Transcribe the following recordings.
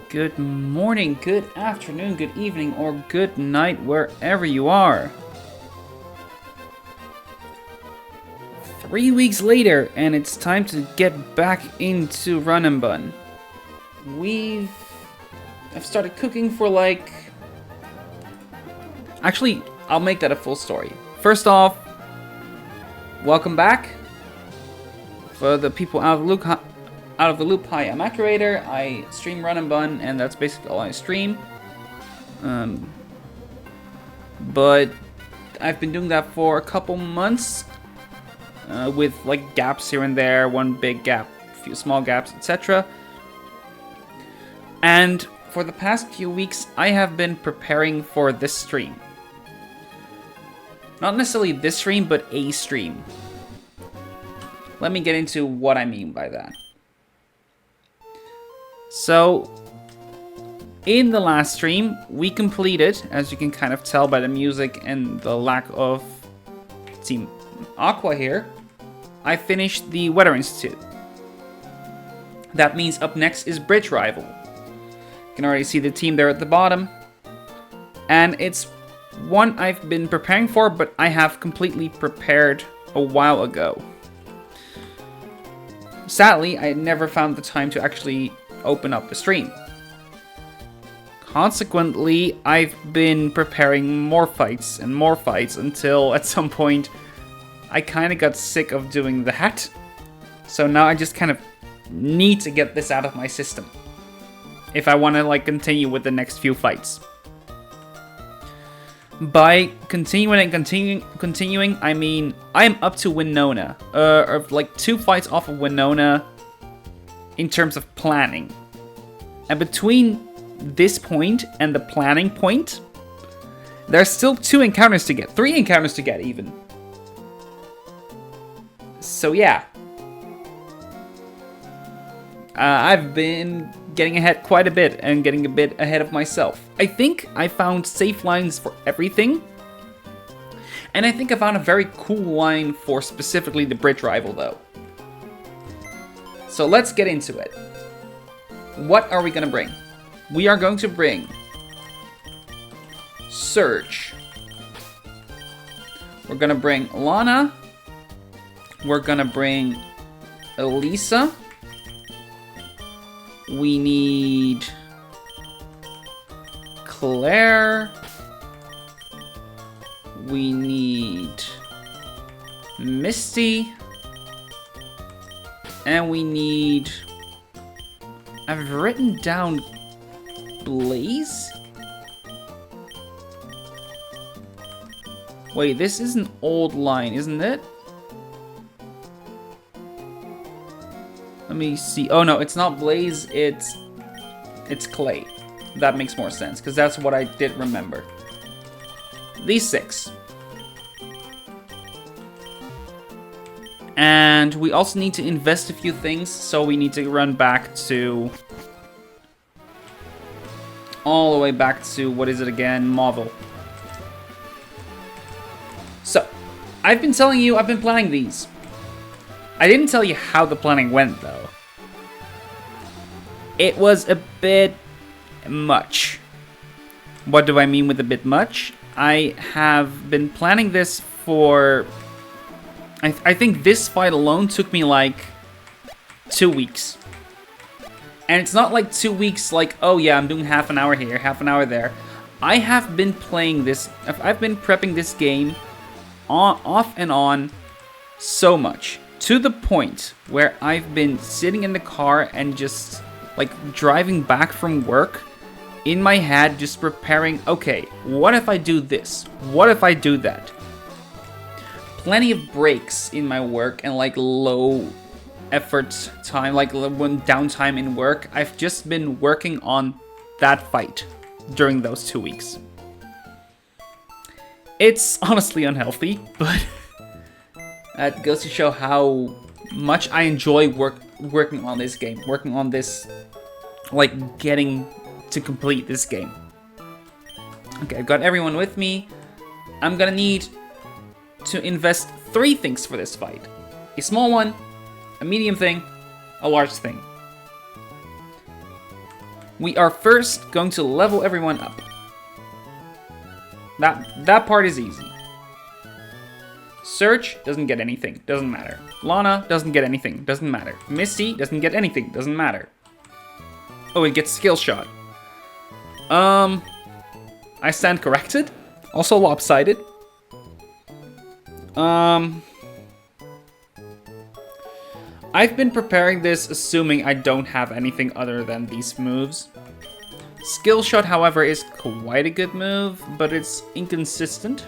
Good morning, good afternoon, good evening, or good night, wherever you are. 3 weeks later, and it's time to get back into RnB. I've started cooking for Actually, I'll make that a full story. First off, welcome back. For the people out of the loop, hi, I'm Accurator. I stream RnB, and that's basically all I stream. But I've been doing that for a couple months, with gaps here and there, one big gap, a few small gaps, etc. And for the past few weeks, I have been preparing for this stream. Not necessarily this stream, but a stream. Let me get into what I mean by that. So, in the last stream, we completed, as you can kind of tell by the music and the lack of Team Aqua here, I finished the Weather Institute. That means up next is Bridge Rival. You can already see the team there at the bottom. And it's one I've been preparing for, but I have completely prepared a while ago. Sadly, I never found the time to actually open up the stream. Consequently, I've been preparing more fights until at some point I kind of got sick of doing that. So now I just kind of need to get this out of my system if I want to continue with the next few fights. By continuing, I mean I'm up to Winona, or 2 fights off of Winona in terms of planning. And between this point and the planning point, there's still 2 encounters to get, 3 encounters to get even. So yeah, I've been getting ahead quite a bit and getting a bit ahead of myself. I think I found safe lines for everything. And I think I found a very cool line for specifically the Bridge Rival though. So let's get into it. What are we going to bring? We are going to bring Surge. We're going to bring Lana. We're going to bring Elisa. We need Claire. We need Misty. And we need... I've written down Blaze? Wait, this is an old line, isn't it? Let me see. Oh no, it's not Blaze, it's Clay. That makes more sense, because that's what I did remember. These 6. And we also need to invest a few things, so we need to run back to... all the way back to, what is it again? Marvel. So, I've been telling you, I've been planning these. I didn't tell you how the planning went, though. It was a bit much. What do I mean with a bit much? I have been planning this for... I think this fight alone took me 2 weeks. And it's not 2 weeks oh yeah, I'm doing half an hour here, half an hour there. I have been playing this, I've been prepping this game off and on so much. To the point where I've been sitting in the car and just driving back from work in my head, just preparing, okay, what if I do this? What if I do that? Plenty of breaks in my work and low effort time, when downtime in work. I've just been working on that fight during those 2 weeks. It's honestly unhealthy, but that goes to show how much I enjoy working on this game, working on this, getting to complete this game. Okay, I've got everyone with me. I'm gonna need to invest 3 things for this fight. A small one, a medium thing, a large thing. We are first going to level everyone up. That part is easy. Surge doesn't get anything, doesn't matter. Lana doesn't get anything, doesn't matter. Misty doesn't get anything, doesn't matter. Oh, it gets skill shot. I stand corrected. Also lopsided. I've been preparing this assuming I don't have anything other than these moves. Skill shot, however, is quite a good move, but it's inconsistent.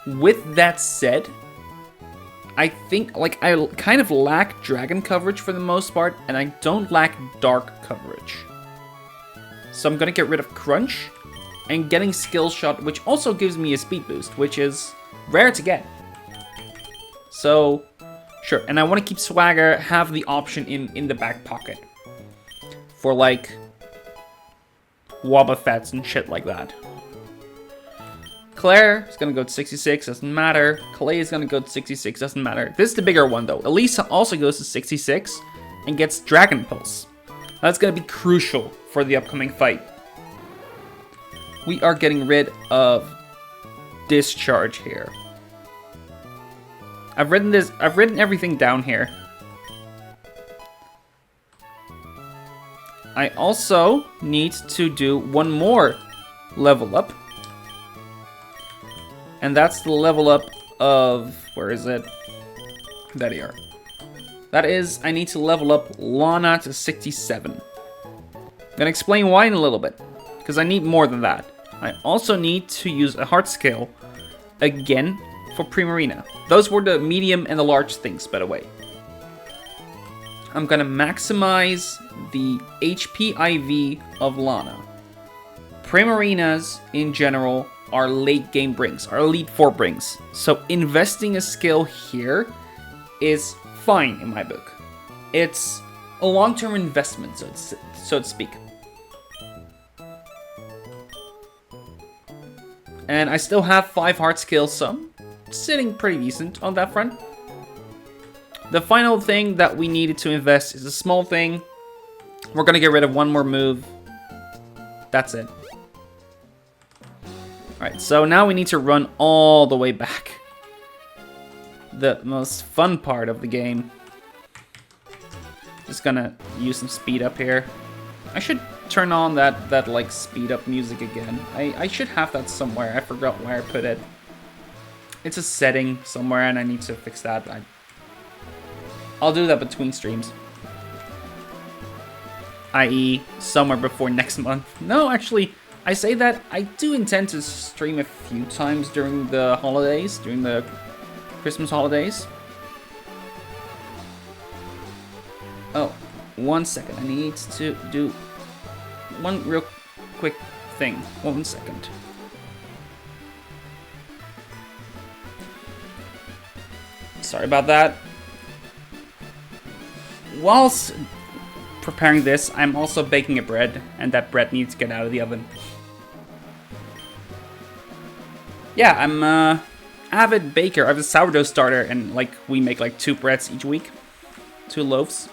With that said, I think, like, I kind of lack dragon coverage for the most part, and I don't lack dark coverage. So I'm gonna get rid of crunch, and getting skill shot, which also gives me a speed boost, which is rare to get. So, sure, and I want to keep swagger, have the option in the back pocket. For, like, Wobbuffets and shit like that. Claire is going to go to 66, doesn't matter. Clay is going to go to 66, doesn't matter. This is the bigger one, though. Elisa also goes to 66 and gets Dragon Pulse. That's going to be crucial for the upcoming fight. We are getting rid of Discharge here. I've written everything down here. I also need to do one more level up. And that's the level up of... where is it? There you are. That is, I need to level up Lana to 67. I'm gonna explain why in a little bit. Because I need more than that. I also need to use a heart skill again for Primarina. Those were the medium and the large things, by the way. I'm gonna maximize the HP IV of Lana. Primarinas, in general, are late game brings, are Elite 4 brings. So investing a skill here is fine in my book. It's a long-term investment, so to speak. And I still have 5 heart skills, so I'm sitting pretty decent on that front. The final thing that we needed to invest is a small thing. We're going to get rid of one more move. That's it. Alright, so now we need to run all the way back. The most fun part of the game. Just gonna use some speed up here. I should turn on that like speed up music again. I should have that somewhere. I forgot where I put it. It's a setting somewhere and I need to fix that. I'll do that between streams. I.e. somewhere before next month. No, actually, I say that I do intend to stream a few times during the holidays, during the Christmas holidays. Oh, 1 second. I need to do one real quick thing. 1 second. Sorry about that. Whilst preparing this, I'm also baking a bread, and that bread needs to get out of the oven. Yeah, I'm a avid baker. I have a sourdough starter, and like we make like 2 breads each week, 2 loaves.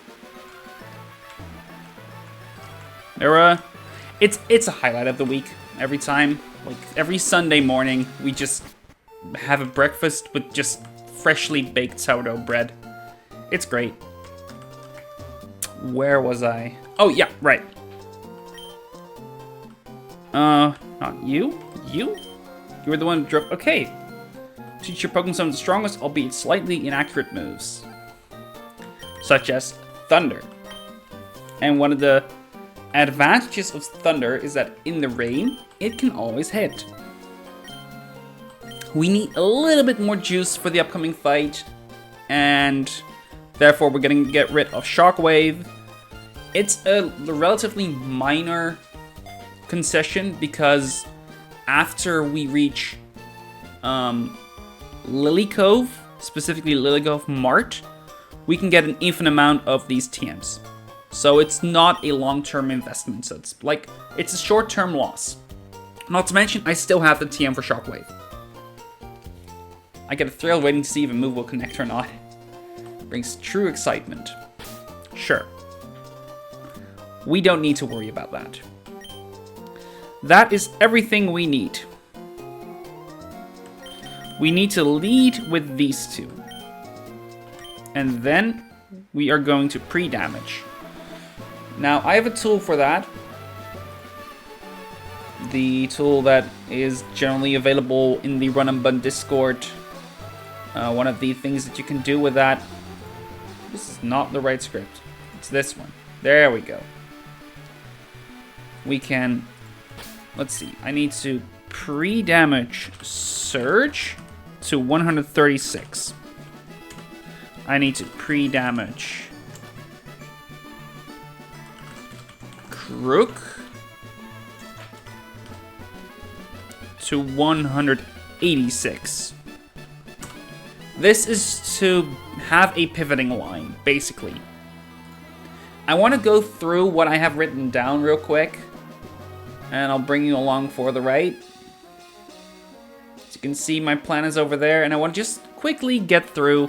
It's a highlight of the week every time. Like every Sunday morning, we just have a breakfast with just freshly baked sourdough bread. It's great. Where was I? Oh yeah, right. Not you? You? You were the one who drove. Okay. Teach your Pokemon some of the strongest, albeit slightly inaccurate moves, such as Thunder. And one of the advantages of Thunder is that in the rain, it can always hit. We need a little bit more juice for the upcoming fight, and therefore we're going to get rid of Shockwave. It's a relatively minor concession because after we reach Lily Cove, specifically Lily Cove Mart, we can get an infinite amount of these TMs. So it's not a long-term investment, so it's a short-term loss. Not to mention, I still have the TM for Shockwave. I get a thrill waiting to see if a move will connect or not. Brings true excitement. Sure. We don't need to worry about that. That is everything we need. We need to lead with these two. And then we are going to pre-damage. Now, I have a tool for that. The tool that is generally available in the RnB Discord. One of the things that you can do with that. This is not the right script. It's this one. There we go. We can... Let's see. I need to pre-damage Surge to 136. I need to pre-damage Crook to 186. This is to have a pivoting line, basically. I want to go through what I have written down real quick, and I'll bring you along for the ride. As you can see, my plan is over there, and I want to just quickly get through.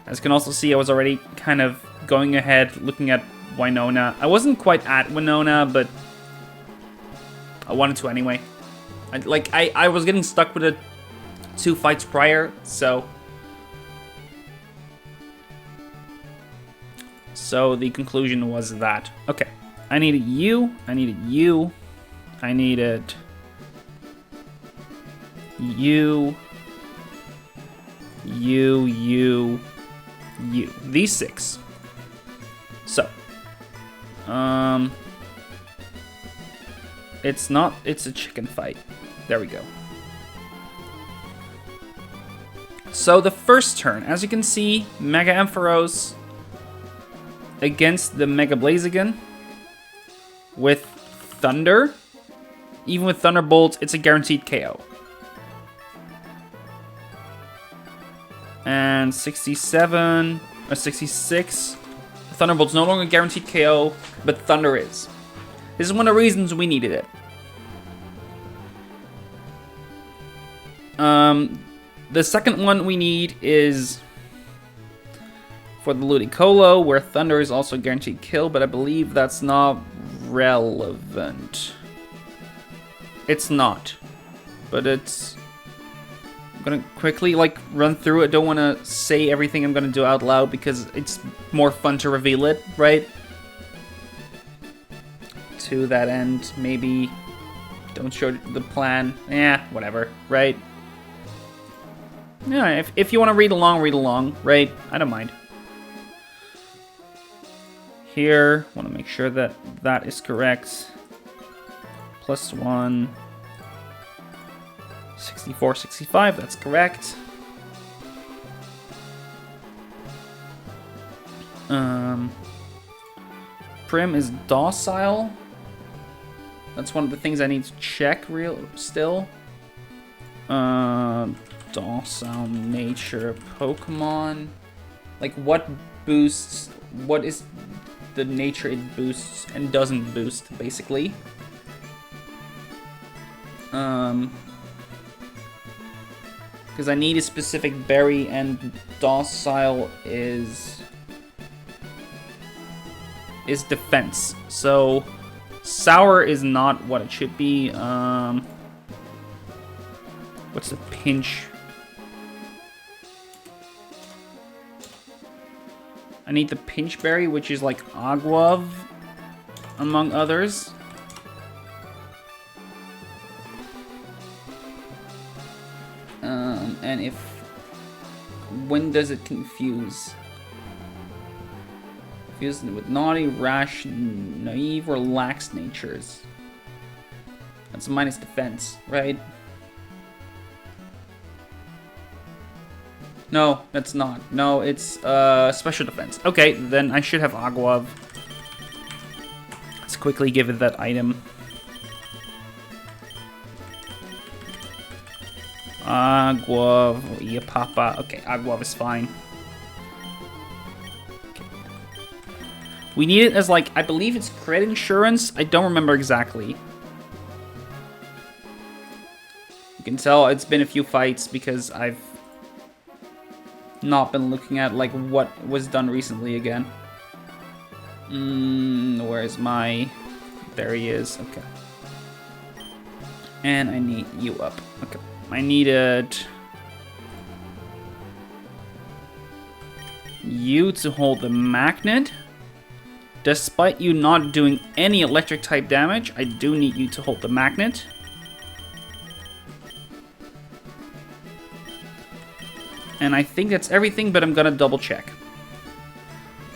As you can also see, I was already kind of going ahead, looking at Winona. I wasn't quite at Winona, but I wanted to anyway. I was getting stuck with it 2 fights prior, so the conclusion was that. Okay, I needed you, I needed you, I needed you, you. These 6. So, it's a chicken fight. There we go. So the first turn, as you can see, Mega Ampharos against the Mega Blaziken with Thunder. Even with Thunderbolt, it's a guaranteed KO. And 67 or 66, Thunderbolt's no longer guaranteed KO, but Thunder is. This is one of the reasons we needed it. The second one we need is for the Ludicolo, where Thunder is also guaranteed kill, but I believe that's not relevant. It's not, but it's... I'm gonna quickly run through it. I don't want to say everything I'm gonna do out loud because it's more fun to reveal it, right? To that end, maybe don't show the plan. Whatever, right? Yeah, if you want to read along, right? I don't mind. Here, want to make sure that that is correct. +1. 64, 65, that's correct. Prim is docile. That's one of the things I need to check still. Docile nature Pokemon. What boosts, what is the nature it boosts and doesn't boost, basically. Because I need a specific berry, and docile is defense. So sour is not what it should be. What's the pinch? I need the pinch berry, which is like Aguav, among others. And when does it confuse? Confused with naughty, rash, naive, or lax natures. That's minus defense, right? No, that's not. No, it's special defense. Okay, then I should have Aguav. Let's quickly give it that item. Aguav, Iapapa. Okay, Aguav is fine. Okay. We need it as I believe it's credit insurance. I don't remember exactly. You can tell it's been a few fights because I've not been looking at what was done recently again. Where's my... There he is. Okay. And I need you up. Okay. I needed... you to hold the magnet. Despite you not doing any electric type damage, I do need you to hold the magnet. And I think that's everything, but I'm gonna double check.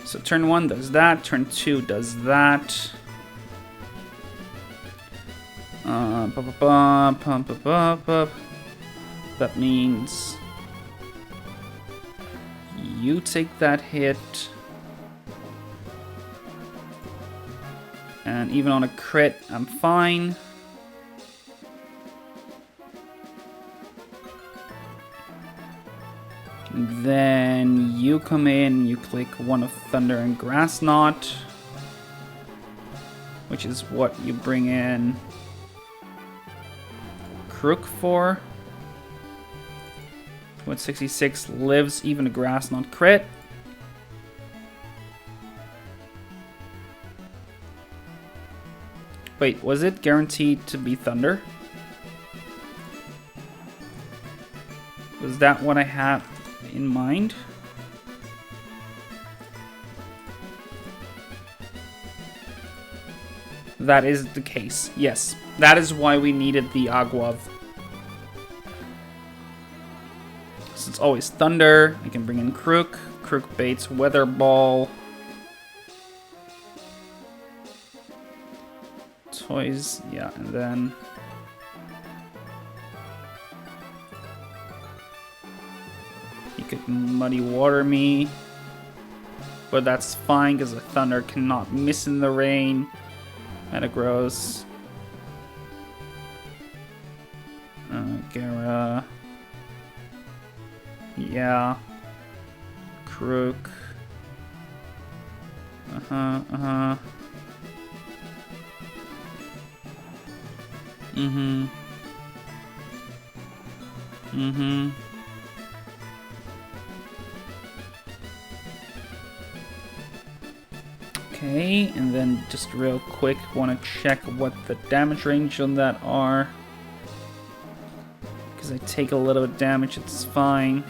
So turn 1 does that, turn 2 does that. That means you take that hit. And even on a crit, I'm fine. Then you come in, you click one of Thunder and Grass Knot, which is what you bring in Crook for. 166 lives, even a Grass Knot crit. Wait, was it guaranteed to be Thunder? Was that what I had in mind? That is the case, yes. That is why we needed the Aguav. So it's always Thunder. I can bring in Crook. Crook baits Weather Ball. Toys, yeah, and then... you could Muddy Water me. But that's fine, because the Thunder cannot miss in the rain. Metagross. Gara. Yeah. Crook. Mm-hmm. Okay, and then just real quick, want to check what the damage range on that are. Because I take a little bit of damage, it's fine.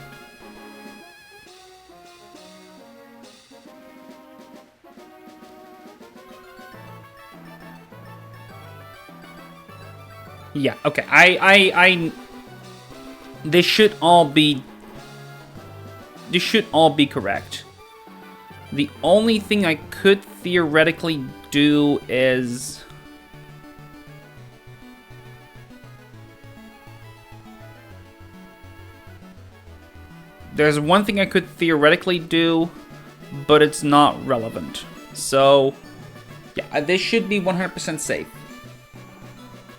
Yeah, okay. They should all be correct. The only thing I could theoretically do is... there's one thing I could theoretically do, but it's not relevant. So, yeah, this should be 100% safe.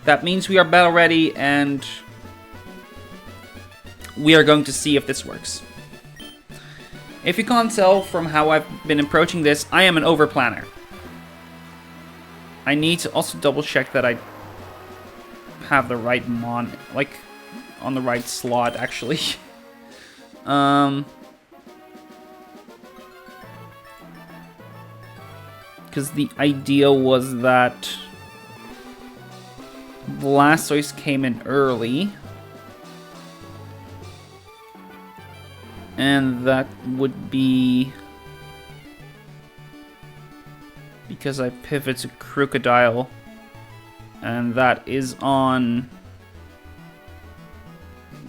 That means we are battle ready, and we are going to see if this works. If you can't tell from how I've been approaching this, I am an over-planner. I need to also double check that I have the right mon, like, on the right slot, actually. Because the idea was that Blastoise came in early. And that would be because I pivot to Crocodile. And that is on...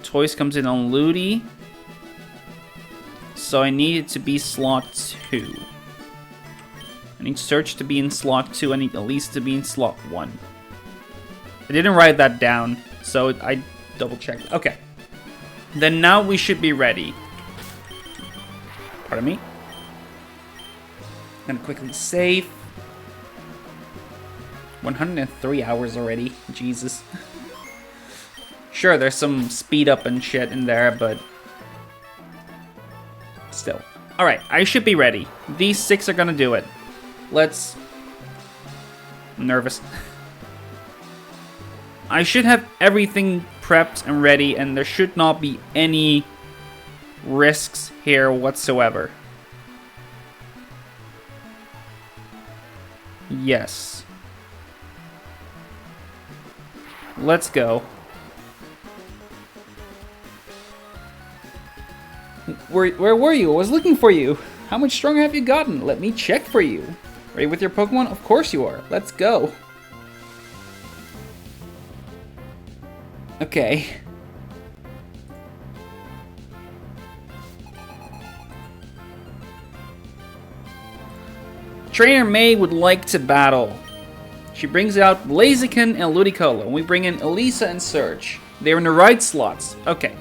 Toys comes in on Ludi. So I need it to be slot 2. I need Search to be in slot 2. I need Elise to be in slot 1. I didn't write that down, so I double checked. Okay. Then now we should be ready. Pardon me. I'm gonna quickly save. 103 hours already. Jesus. Sure, there's some speed up and shit in there, but still. Alright, I should be ready. These 6 are gonna do it. Let's... I'm nervous. I should have everything prepped and ready, and there should not be any risks here whatsoever. Yes. Let's go. Where were you? I was looking for you. How much stronger have you gotten? Let me check for you. Ready with your Pokemon? Of course you are. Let's go. Okay. Trainer May would like to battle. She brings out Blaziken and Ludicolo, and we bring in Elisa and Surge. They're in the right slots. Okay.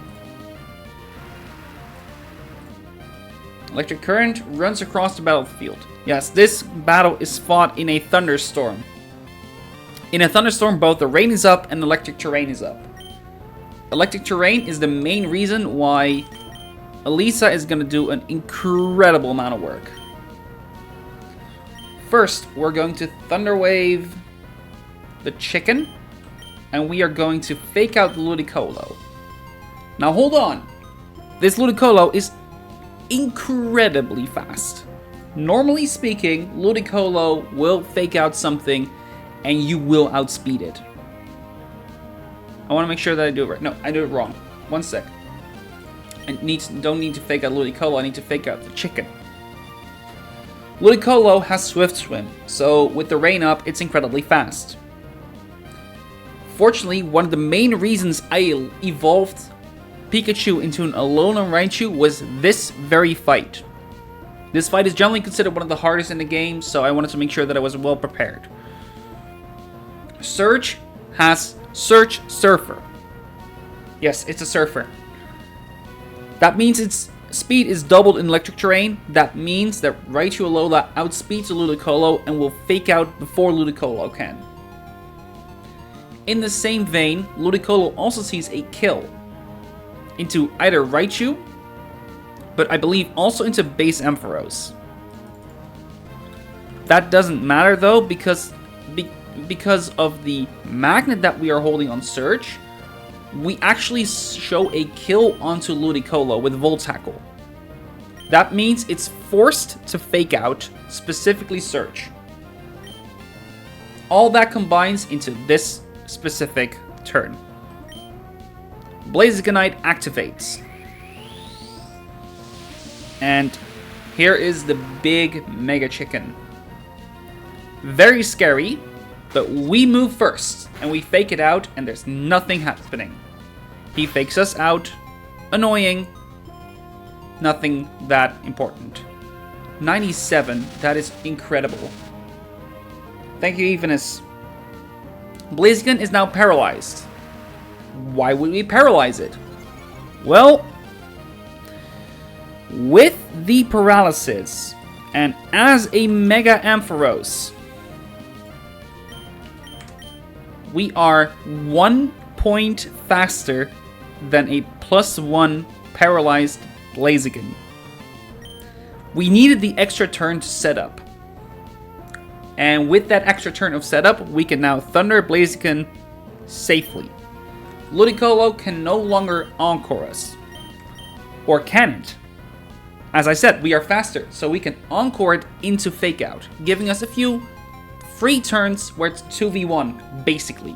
Electric Current runs across the battlefield. Yes, this battle is fought in a thunderstorm. In a thunderstorm, both the rain is up and electric terrain is up. Electric terrain is the main reason why Elisa is going to do an incredible amount of work. First, we're going to Thunder Wave the chicken, and we are going to fake out the Ludicolo. Now hold on. This Ludicolo is incredibly fast. Normally speaking, Ludicolo will fake out something and you will outspeed it. I want to make sure that I do it right. No, I do it wrong. One sec. I don't need to fake out Ludicolo, I need to fake out the chicken. Ludicolo has Swift Swim, so with the rain up, it's incredibly fast. Fortunately, one of the main reasons I evolved Pikachu into an Alolan Raichu was this very fight. This fight is generally considered one of the hardest in the game, so I wanted to make sure that I was well prepared. Surge has Surge Surfer. Yes, it's a Surfer. That means its speed is doubled in electric terrain. That means that Raichu Alola outspeeds Ludicolo and will fake out before Ludicolo can. In the same vein, Ludicolo also sees a kill into either Raichu, but I believe also into base Ampharos. That doesn't matter though, because of the magnet that we are holding on Surge, we actually show a kill onto Ludicolo with Volt Tackle. That means it's forced to fake out, specifically Surge. All that combines into this specific turn. Blazikenite activates. And here is the big Mega Chicken. Very scary, but we move first, and we fake it out, and there's nothing happening. He fakes us out. Annoying. Nothing that important. 97, that is incredible. Thank you, Evenus. Blaziken is now paralyzed. Why would we paralyze it? Well, with the paralysis, and as a Mega Ampharos, we are 1 point faster than a +1 paralyzed Blaziken. We needed the extra turn to set up. And with that extra turn of setup, we can now Thunder Blaziken safely. Ludicolo can no longer Encore us. Or can it? As I said, we are faster, so we can Encore it into Fake Out, giving us a few free turns where it's 2v1, basically.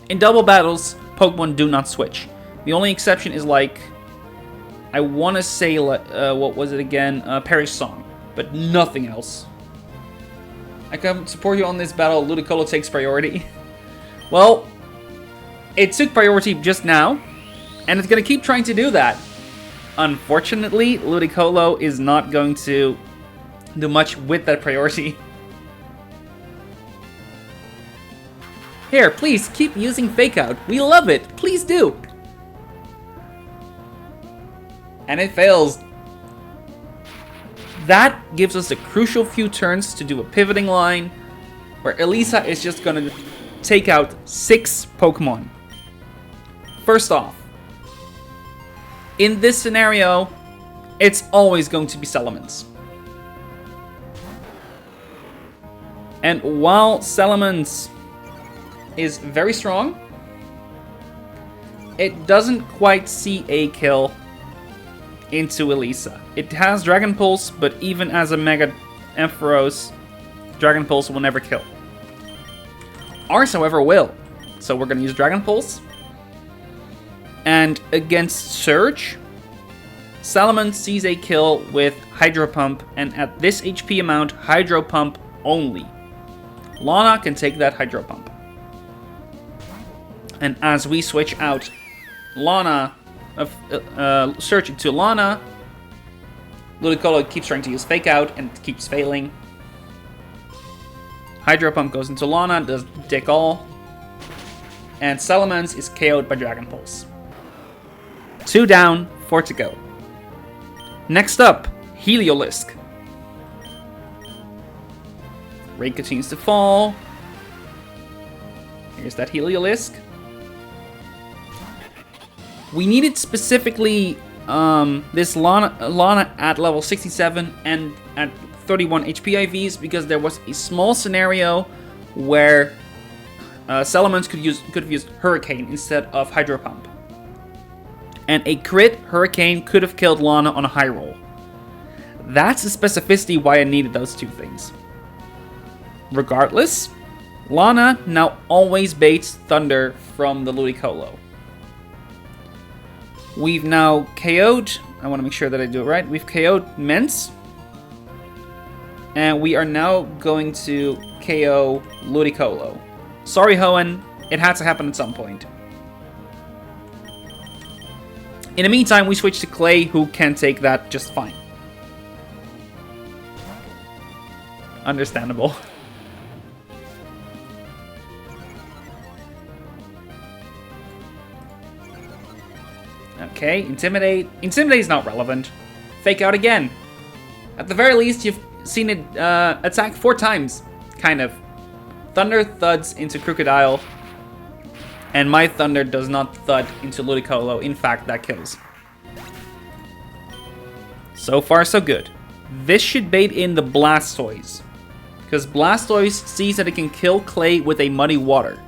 In double battles, Pokemon do not switch. The only exception is like, I want to say, what was it again? Perish Song, but nothing else. I can support you on this battle. Ludicolo takes priority. Well, it took priority just now, and it's going to keep trying to do that. Unfortunately, Ludicolo is not going to do much with that priority. Here, please, keep using Fake Out. We love it. Please do. And it fails. That gives us a crucial few turns to do a pivoting line, where Elisa is just going to take out 6 Pokemon. First off, in this scenario, it's always going to be Salamence. And while Salamence is very strong, it doesn't quite see a kill into Elisa. It has Dragon Pulse, but even as a Mega Ampharos, Dragon Pulse will never kill. Ours, however, will. So we're going to use Dragon Pulse. And against Surge, Salamence sees a kill with Hydro Pump, and at this HP amount, Hydro Pump only. Lana can take that Hydro Pump. And as we switch out Lana, Surge into Lana, Ludicolo keeps trying to use Fake Out and keeps failing. Hydro Pump goes into Lana, does dick all. And Salamence is KO'd by Dragon Pulse. 2 down, 4 to go. Next up, Heliolisk. Rate continues to fall. Here's that Heliolisk. We needed specifically this Lana at level 67 and at 31 HP IVs because there was a small scenario where Salamence could have used Hurricane instead of Hydro Pump. And a crit Hurricane could have killed Lana on a high roll. That's the specificity why I needed those two things. Regardless, Lana now always baits Thunder from the Ludicolo. We've now KO'd, I want to make sure that I do it right, we've KO'd Mence. And we are now going to KO Ludicolo. Sorry, Hoenn, it had to happen at some point. In the meantime, we switch to Clay, who can take that just fine. Understandable. Okay, Intimidate. Intimidate is not relevant. Fake Out again. At the very least, you've seen it attack 4 times, kind of. Thunder thuds into Crocodile. And my Thunder does not thud into Ludicolo. In fact, that kills. So far, so good. This should bait in the Blastoise. Because Blastoise sees that it can kill Clay with a Muddy Water.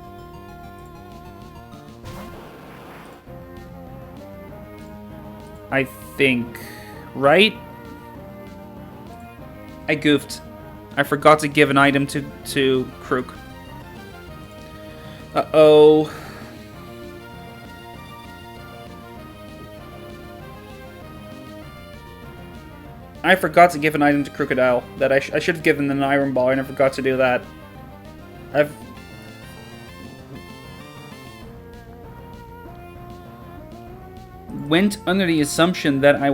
I think, right? I goofed. I forgot to give an item to Crook. Uh-oh. I forgot to give an item to Crocodile. That I should have given an Iron Ball, and I forgot to do that. Went under the assumption that I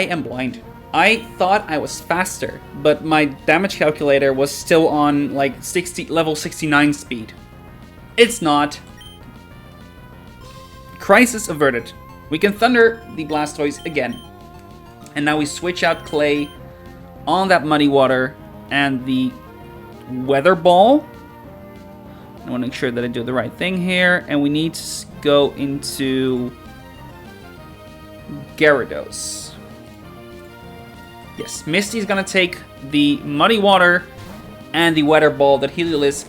am blind. I thought I was faster, but my damage calculator was still on like level 69 speed. It's not. Crisis averted. We can Thunder the Blastoise again. And now we switch out Clay on that Muddy Water and the Weather Ball. I want to make sure that I do the right thing here. And we need to go into Gyarados. Yes, Misty's going to take the Muddy Water and the Weather Ball that Heliolisk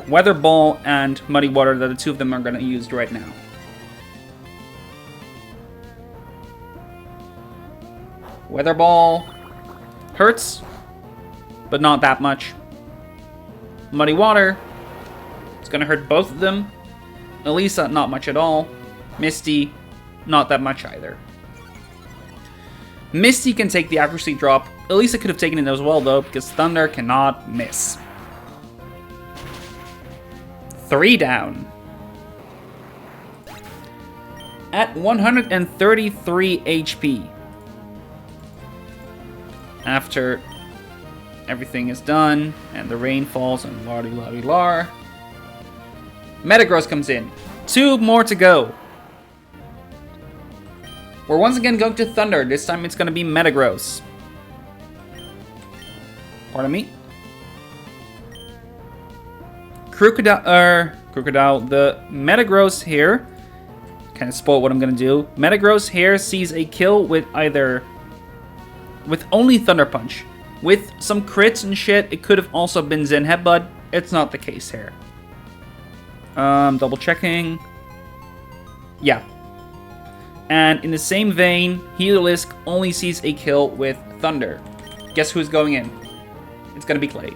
Weather Ball and Muddy Water that the two of them are going to use right now. Weather Ball hurts, but not that much. Muddy Water, it's going to hurt both of them. Elisa, not much at all. Misty, not that much either. Misty can take the accuracy drop. Elisa could have taken it as well, though, because Thunder cannot miss. 3 down. At 133 HP. After everything is done, and the rain falls, and la-di-la-di-lar. Metagross comes in. 2 more to go. We're once again going to Thunder. This time it's going to be Metagross. Pardon me. Crocodile, the Metagross here. Kind of spoiled what I'm going to do. Metagross here sees a kill with only Thunder Punch. With some crits and shit, it could have also been Zen Headbutt. It's not the case here. Double checking. Yeah. And in the same vein, Heliolisk only sees a kill with Thunder. Guess who's going in? It's gonna be Clay.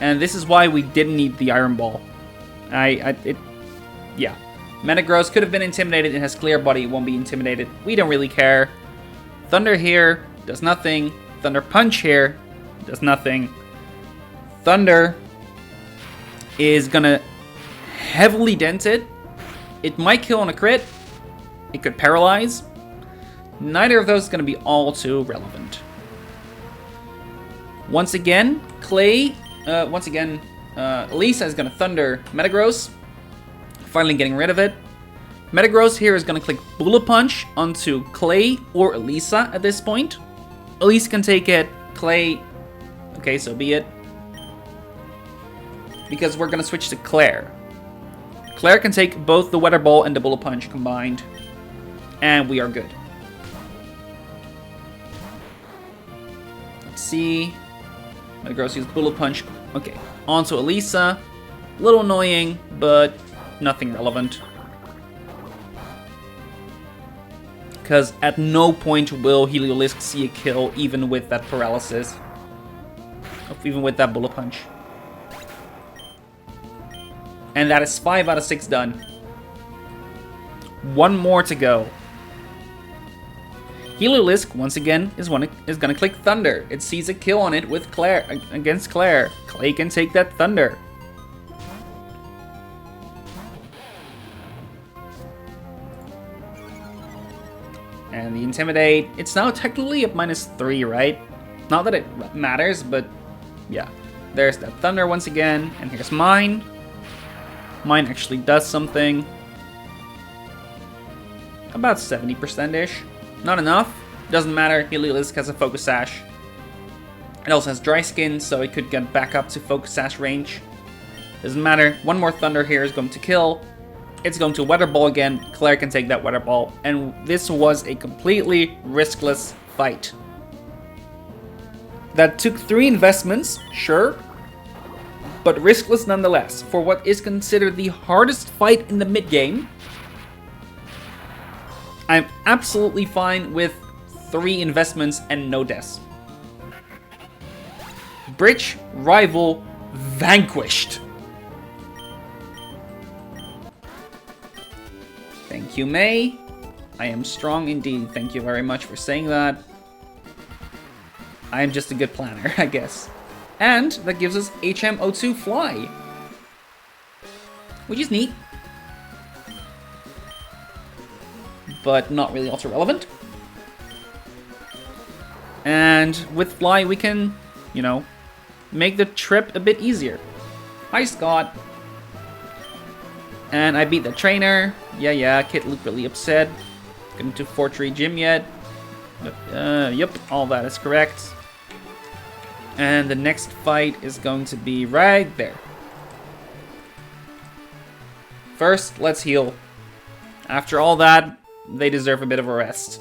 And this is why we didn't need the Iron Ball. Yeah. Metagross could have been intimidated. It has Clear Body, it won't be intimidated. We don't really care. Thunder here does nothing. Thunder Punch here does nothing. Thunder is gonna heavily dent it. It might kill on a crit. It could paralyze. Neither of those is gonna be all too relevant. Once again, Elisa is gonna Thunder Metagross. Finally getting rid of it. Metagross here is going to click Bullet Punch onto Clay or Elisa at this point. Elisa can take it. Clay, okay, so be it. Because we're going to switch to Claire. Claire can take both the Weather Ball and the Bullet Punch combined. And we are good. Let's see. Metagross uses Bullet Punch. Okay, onto Elisa. A little annoying, but nothing relevant. Because at no point will Heliolisk see a kill, even with that paralysis. Even with that Bullet Punch. And that is 5 out of 6 done. One more to go. Heliolisk, once again, is going to click Thunder. It sees a kill on it with Claire against Claire. Clay can take that Thunder. And the Intimidate, it's now technically at -3, right? Not that it matters, but yeah. There's that Thunder once again, and here's mine. Mine actually does something. About 70%-ish. Not enough. Doesn't matter, Heliolisk has a Focus Sash. It also has Dry Skin, so it could get back up to Focus Sash range. Doesn't matter, one more Thunder here is going to kill. It's going to Weather Ball again. Claire can take that Weather Ball. And this was a completely riskless fight. That took 3 investments, sure. But riskless nonetheless. For what is considered the hardest fight in the mid-game. I'm absolutely fine with 3 investments and no deaths. Bridge rival vanquished. Thank you, May. I am strong indeed. Thank you very much for saying that. I am just a good planner, I guess. And that gives us HM02 Fly. Which is neat. But not really also relevant. And with Fly we can, you know, make the trip a bit easier. Hi, Scott. And I beat the trainer. Yeah, Kit looked really upset. Getting to Fortree gym yet. Yep, all that is correct. And the next fight is going to be right there. First, let's heal. After all that, they deserve a bit of a rest.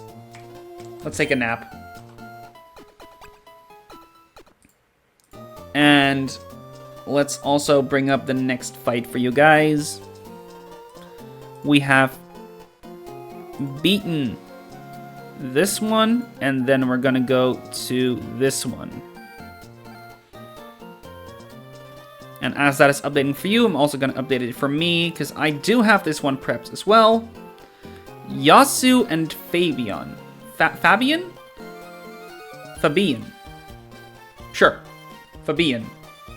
Let's take a nap. And let's also bring up the next fight for you guys. We have beaten this one, and then we're gonna go to this one. And as that is updating for you, I'm also gonna update it for me, because I do have this one prepped as well. Yasu and Fabian. Fabian? Fabian. Sure. Fabian.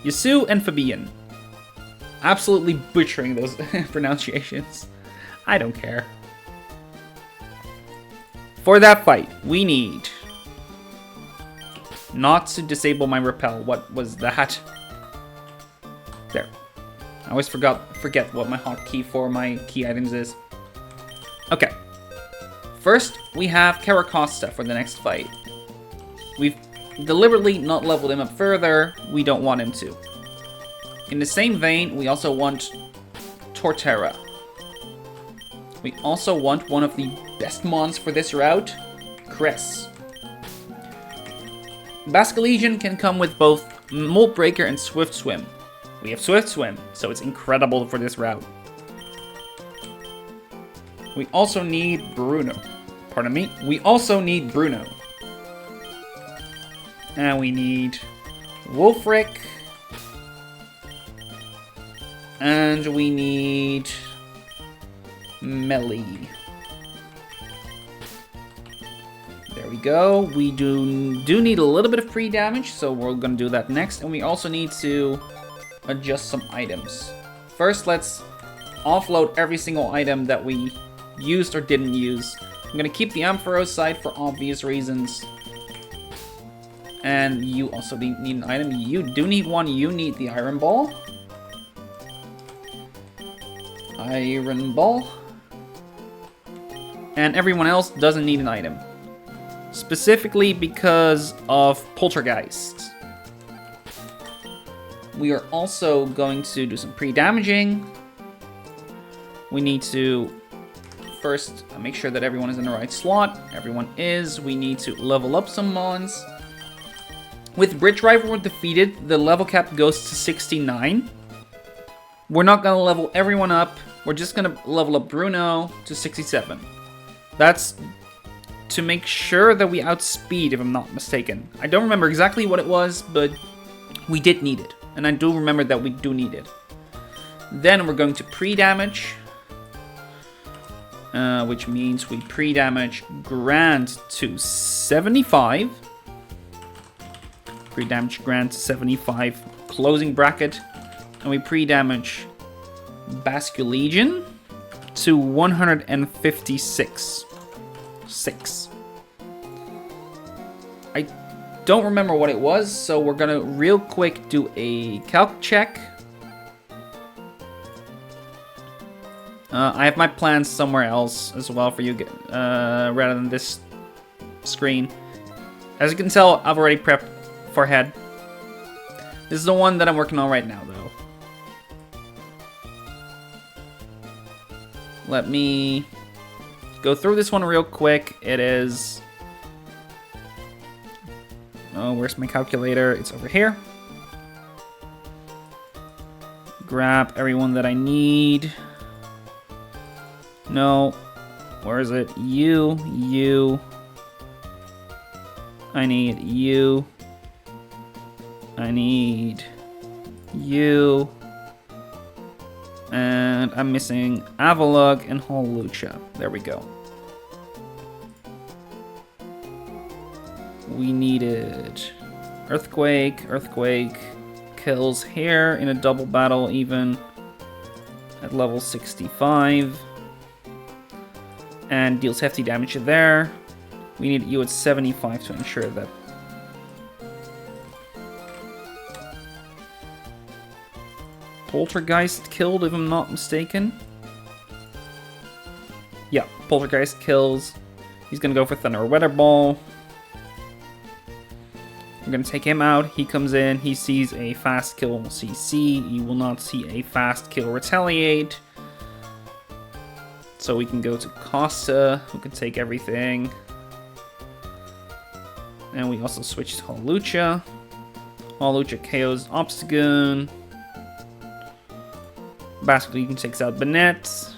Yasu and Fabian. Absolutely butchering those pronunciations. I don't care. For that fight, we need not to disable my repel. What was that? There. I always forget what my hotkey for my key items is. Okay. First, we have Caracosta for the next fight. We've deliberately not leveled him up further. We don't want him to. In the same vein, we also want Torterra. We also want one of the best mons for this route, Cress. Basculesian can come with both Molt Breaker and Swift Swim. We have Swift Swim, so it's incredible for this route. We also need Bruno. Pardon me. We also need Bruno. And we need Wolfric. And we need Melly. There we go. We do need a little bit of pre-damage, so we're going to do that next. And we also need to adjust some items. First, let's offload every single item that we used or didn't use. I'm going to keep the Ampharos side for obvious reasons. And you also need an item. You do need one. You need the Iron Ball. Iron Ball. And everyone else doesn't need an item. Specifically because of Poltergeist. We are also going to do some pre-damaging. We need to first make sure that everyone is in the right slot. Everyone is. We need to level up some mons. With Bridge Rival defeated, the level cap goes to 69. We're not going to level everyone up. We're just going to level up Bruno to 67. That's to make sure that we outspeed, if I'm not mistaken. I don't remember exactly what it was, but we did need it. And I do remember that we do need it. Then we're going to pre-damage. Which means we pre-damage Grant to 75. Pre-damage Grant to 75. Closing bracket. And we pre-damage Basculegion to 156. 6. I don't remember what it was, so we're gonna real quick do a calc check. I have my plans somewhere else as well for you, rather than this screen. As you can tell, I've already prepped for head. This is the one that I'm working on right now, though. Let me go through this one real quick. It is... Oh, where's my calculator? It's over here. Grab everyone that I need. No. Where is it? You. I need you. I need you. And I'm missing Avalugg and Holucha. There we go. We needed Earthquake. Earthquake kills here in a double battle even at level 65. And deals hefty damage there. We need you at 75 to ensure that. Poltergeist killed, if I'm not mistaken. Yeah, Poltergeist kills. He's gonna go for Thunder Weather Ball. We're gonna take him out. He comes in. He sees a fast kill CC. You will not see a fast kill Retaliate. So we can go to Costa, who can take everything. And we also switch to Holucha. Holucha KOs Obstagoon. Basculegion takes out Banette.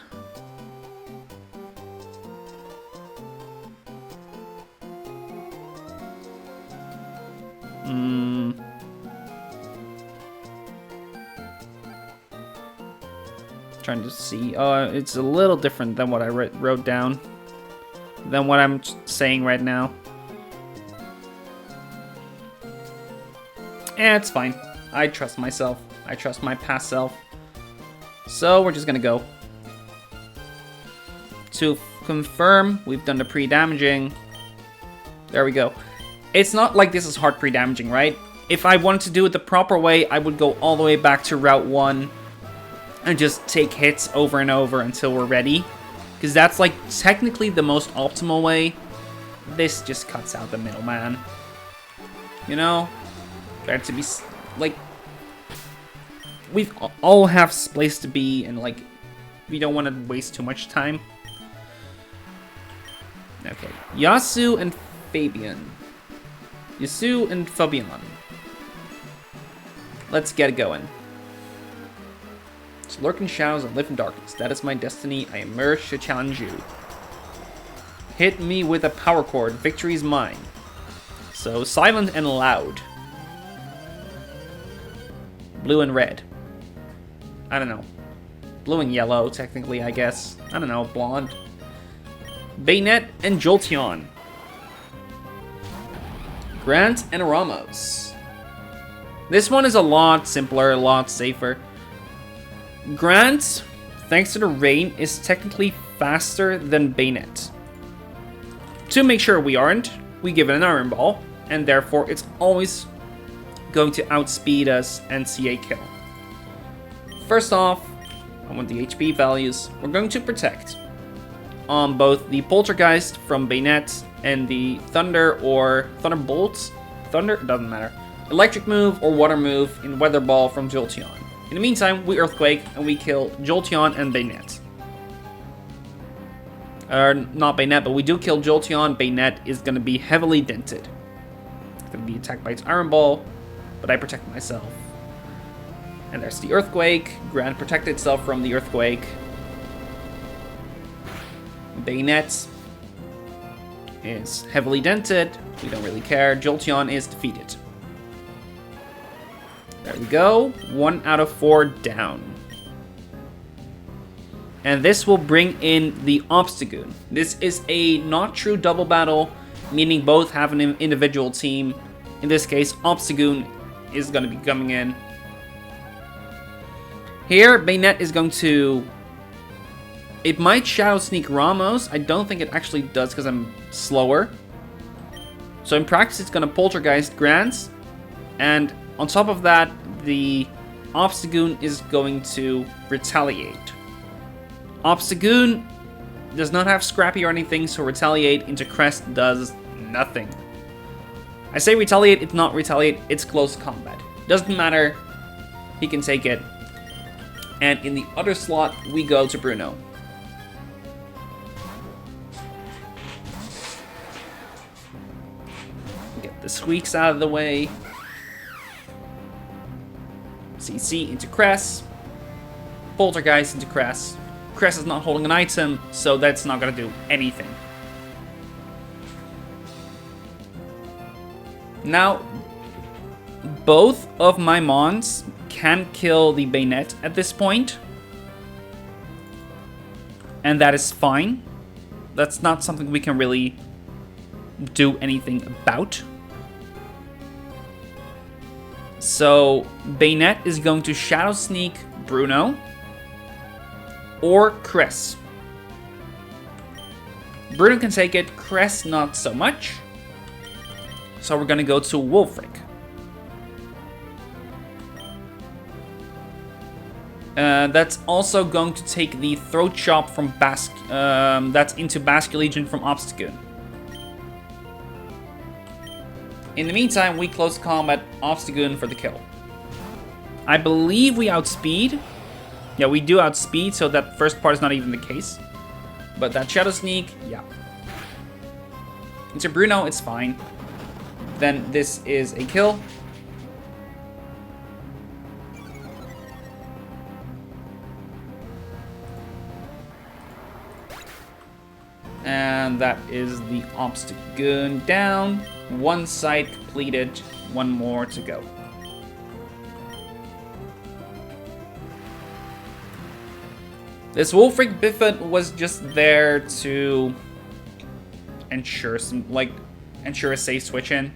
Trying to see. It's a little different than what I wrote down. Than what I'm saying right now. It's fine. I trust myself. I trust my past self. So we're just gonna go. To confirm, we've done the pre-damaging. There we go. It's not like this is hard pre-damaging, right? If I wanted to do it the proper way, I would go all the way back to Route 1 and just take hits over and over until we're ready. Because that's like technically the most optimal way. This just cuts out the middleman. You know? Better to be like... We all have place to be, and like, we don't want to waste too much time. Okay, Yasu and Fabian. Yasu and Fabian. Let's get it going. To lurk in shadows and live in darkness. That is my destiny. I emerge to challenge you. Hit me with a power chord. Victory is mine. So, silent and loud. Blue and red. I don't know. Blue and yellow, technically, I guess. I don't know, blonde. Bayonet and Jolteon. Grant and Ramos. This one is a lot simpler, a lot safer. Grant, thanks to the rain, is technically faster than Bayonet. To make sure we aren't, we give it an Iron Ball, and therefore it's always going to outspeed us and see a kill. First off, I want the HP values. We're going to protect on both the Poltergeist from Bayonet and the Thunder or Thunderbolts. Thunder? Doesn't matter. Electric move or water move in Weather Ball from Jolteon. In the meantime, we Earthquake and we kill Jolteon and Bayonet. Not Bayonet, but we do kill Jolteon. Bayonet is going to be heavily dented. It's going to be attacked by its Iron Ball, but I protect myself. And there's the Earthquake. Grant protected itself from the Earthquake. Bayonet is heavily dented. We don't really care. Jolteon is defeated. There we go. 1 out of 4 down. And this will bring in the Obstagoon. This is a not true double battle, meaning both have an individual team. In this case, Obstagoon is going to be coming in. Here, Bayonet is going to... It might Shadow Sneak Ramos. I don't think it actually does because I'm slower. So in practice, it's going to Poltergeist Grants. And on top of that, the Obstagoon is going to retaliate. Obstagoon does not have Scrappy or anything, so retaliate into Crest does nothing. I say retaliate, it's not retaliate, it's close combat. Doesn't matter, he can take it. And in the other slot, we go to Bruno. Get the squeaks out of the way. CC into Crest. Poltergeist into Crest. Crest is not holding an item, so that's not going to do anything. Now, both of my Mons can kill the Bayonet at this point. And that is fine. That's not something we can really do anything about. So, Bayonet is going to Shadow Sneak Bruno. Or Cress. Bruno can take it, Cress not so much. So we're gonna go to Wulfric. That's also going to take the Throat Chop from that's into Basque Legion from Obstagoon. In the meantime, we close combat Obstagoon for the kill. I believe we outspeed. Yeah, we do outspeed, so that first part is not even the case. But that Shadow Sneak, yeah. Into Bruno, it's fine. Then this is a kill. And that is the Obstagoon down. One side completed, one more to go. This Wulfric Biffet was just there to ensure ensure a safe switch in.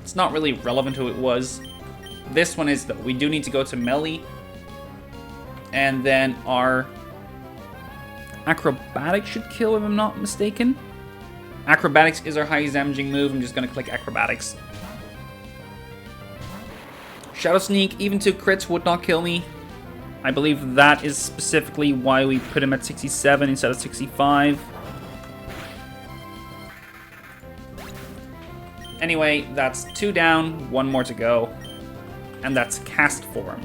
It's not really relevant who it was. This one is though. We do need to go to melee. And then our Acrobatics should kill if I'm not mistaken. Acrobatics is our highest damaging move. I'm just gonna click Acrobatics. Shadow Sneak, even 2 crits would not kill me. I believe that is specifically why we put him at 67 instead of 65. Anyway, that's 2 down, 1 more to go. And that's Cast Form.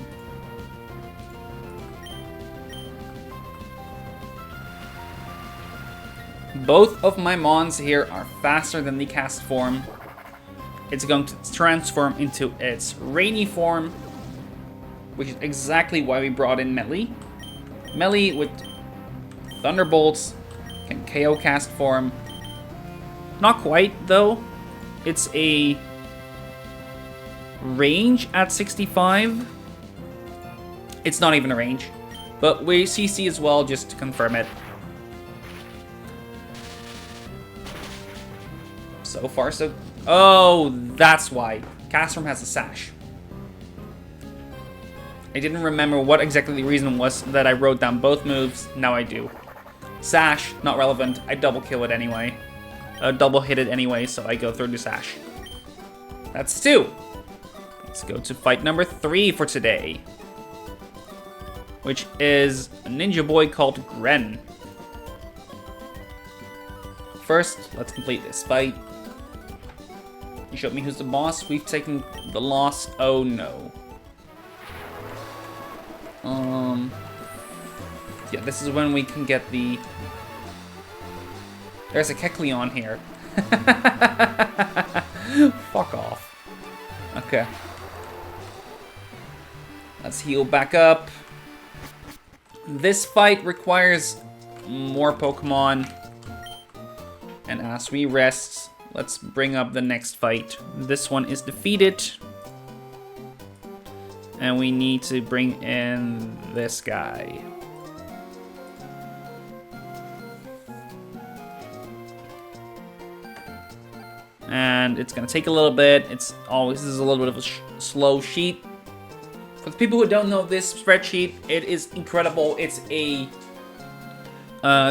Both of my Mons here are faster than the Cast Form. It's going to transform into its Rainy form, which is exactly why we brought in Melee. Melee with Thunderbolts can KO cast form. Not quite, though. It's a range at 65. It's not even a range. But we CC as well, just to confirm it. So far, so... Oh, that's why. Castform has a sash. I didn't remember what exactly the reason was that I wrote down both moves. Now I do. Sash, not relevant. I double kill it anyway. Double hit it anyway, so I go through the sash. That's 2. Let's go to fight number 3 for today. Which is a ninja boy called Gren. First, let's complete this fight. You showed me who's the boss. We've taken the loss. Oh no. Yeah, this is when we can get the... There's a Kecleon here. Fuck off. Okay. Let's heal back up. This fight requires more Pokemon. And as we rest, let's bring up the next fight. This one is defeated. And we need to bring in this guy. And it's gonna take a little bit. It's always, this is a little bit of a slow sheet. For the people who don't know this spreadsheet, it is incredible. It's a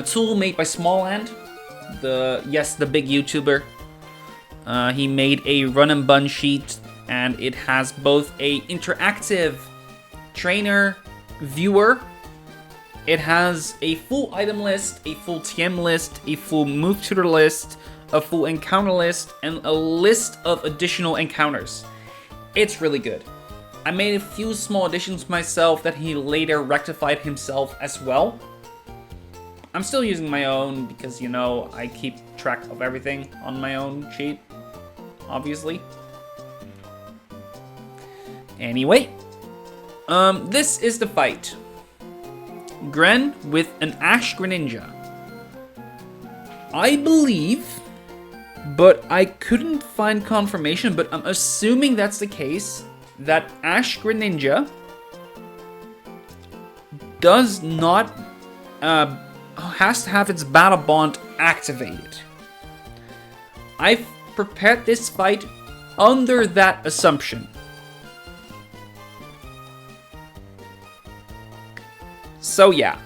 tool made by Smallland. The big YouTuber. He made a run and bun sheet, and it has both a interactive trainer viewer. It has a full item list, a full TM list, a full move tutor list, a full encounter list, and a list of additional encounters. It's really good. I made a few small additions myself that he later rectified himself as well. I'm still using my own because, you know, I keep track of everything on my own sheet, obviously. Anyway, this is the fight. Gren with an Ash Greninja. I believe, but I couldn't find confirmation, but I'm assuming that's the case, that Ash Greninja does not, has to have its Battle Bond activated. I've prepared this fight under that assumption. So yeah.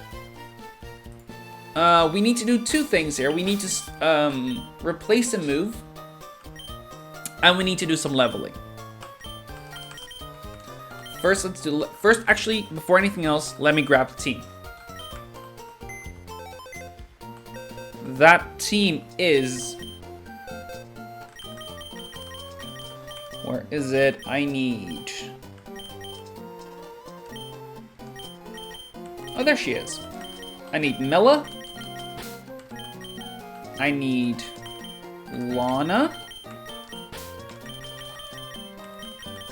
We need to do 2 things here. We need to replace a move, and we need to do some leveling. First, actually, before anything else, let me grab the team. That team is... Where is it? I need... Oh, there she is. I need Mela. I need Lana.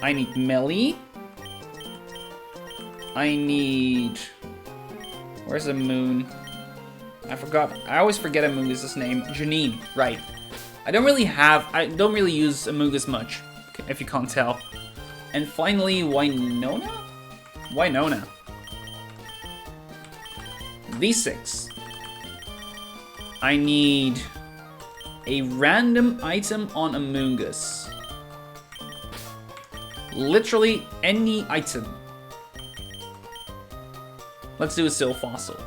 I need Melly. I need... Where's the moon? I forgot. I always forget Amoonguss's name. Janine, right. I don't really use Amoonguss much, if you can't tell. And finally, Winona? Winona. These 6. I need a random item on Amoonguss. Literally any item. Let's do a Still Fossil.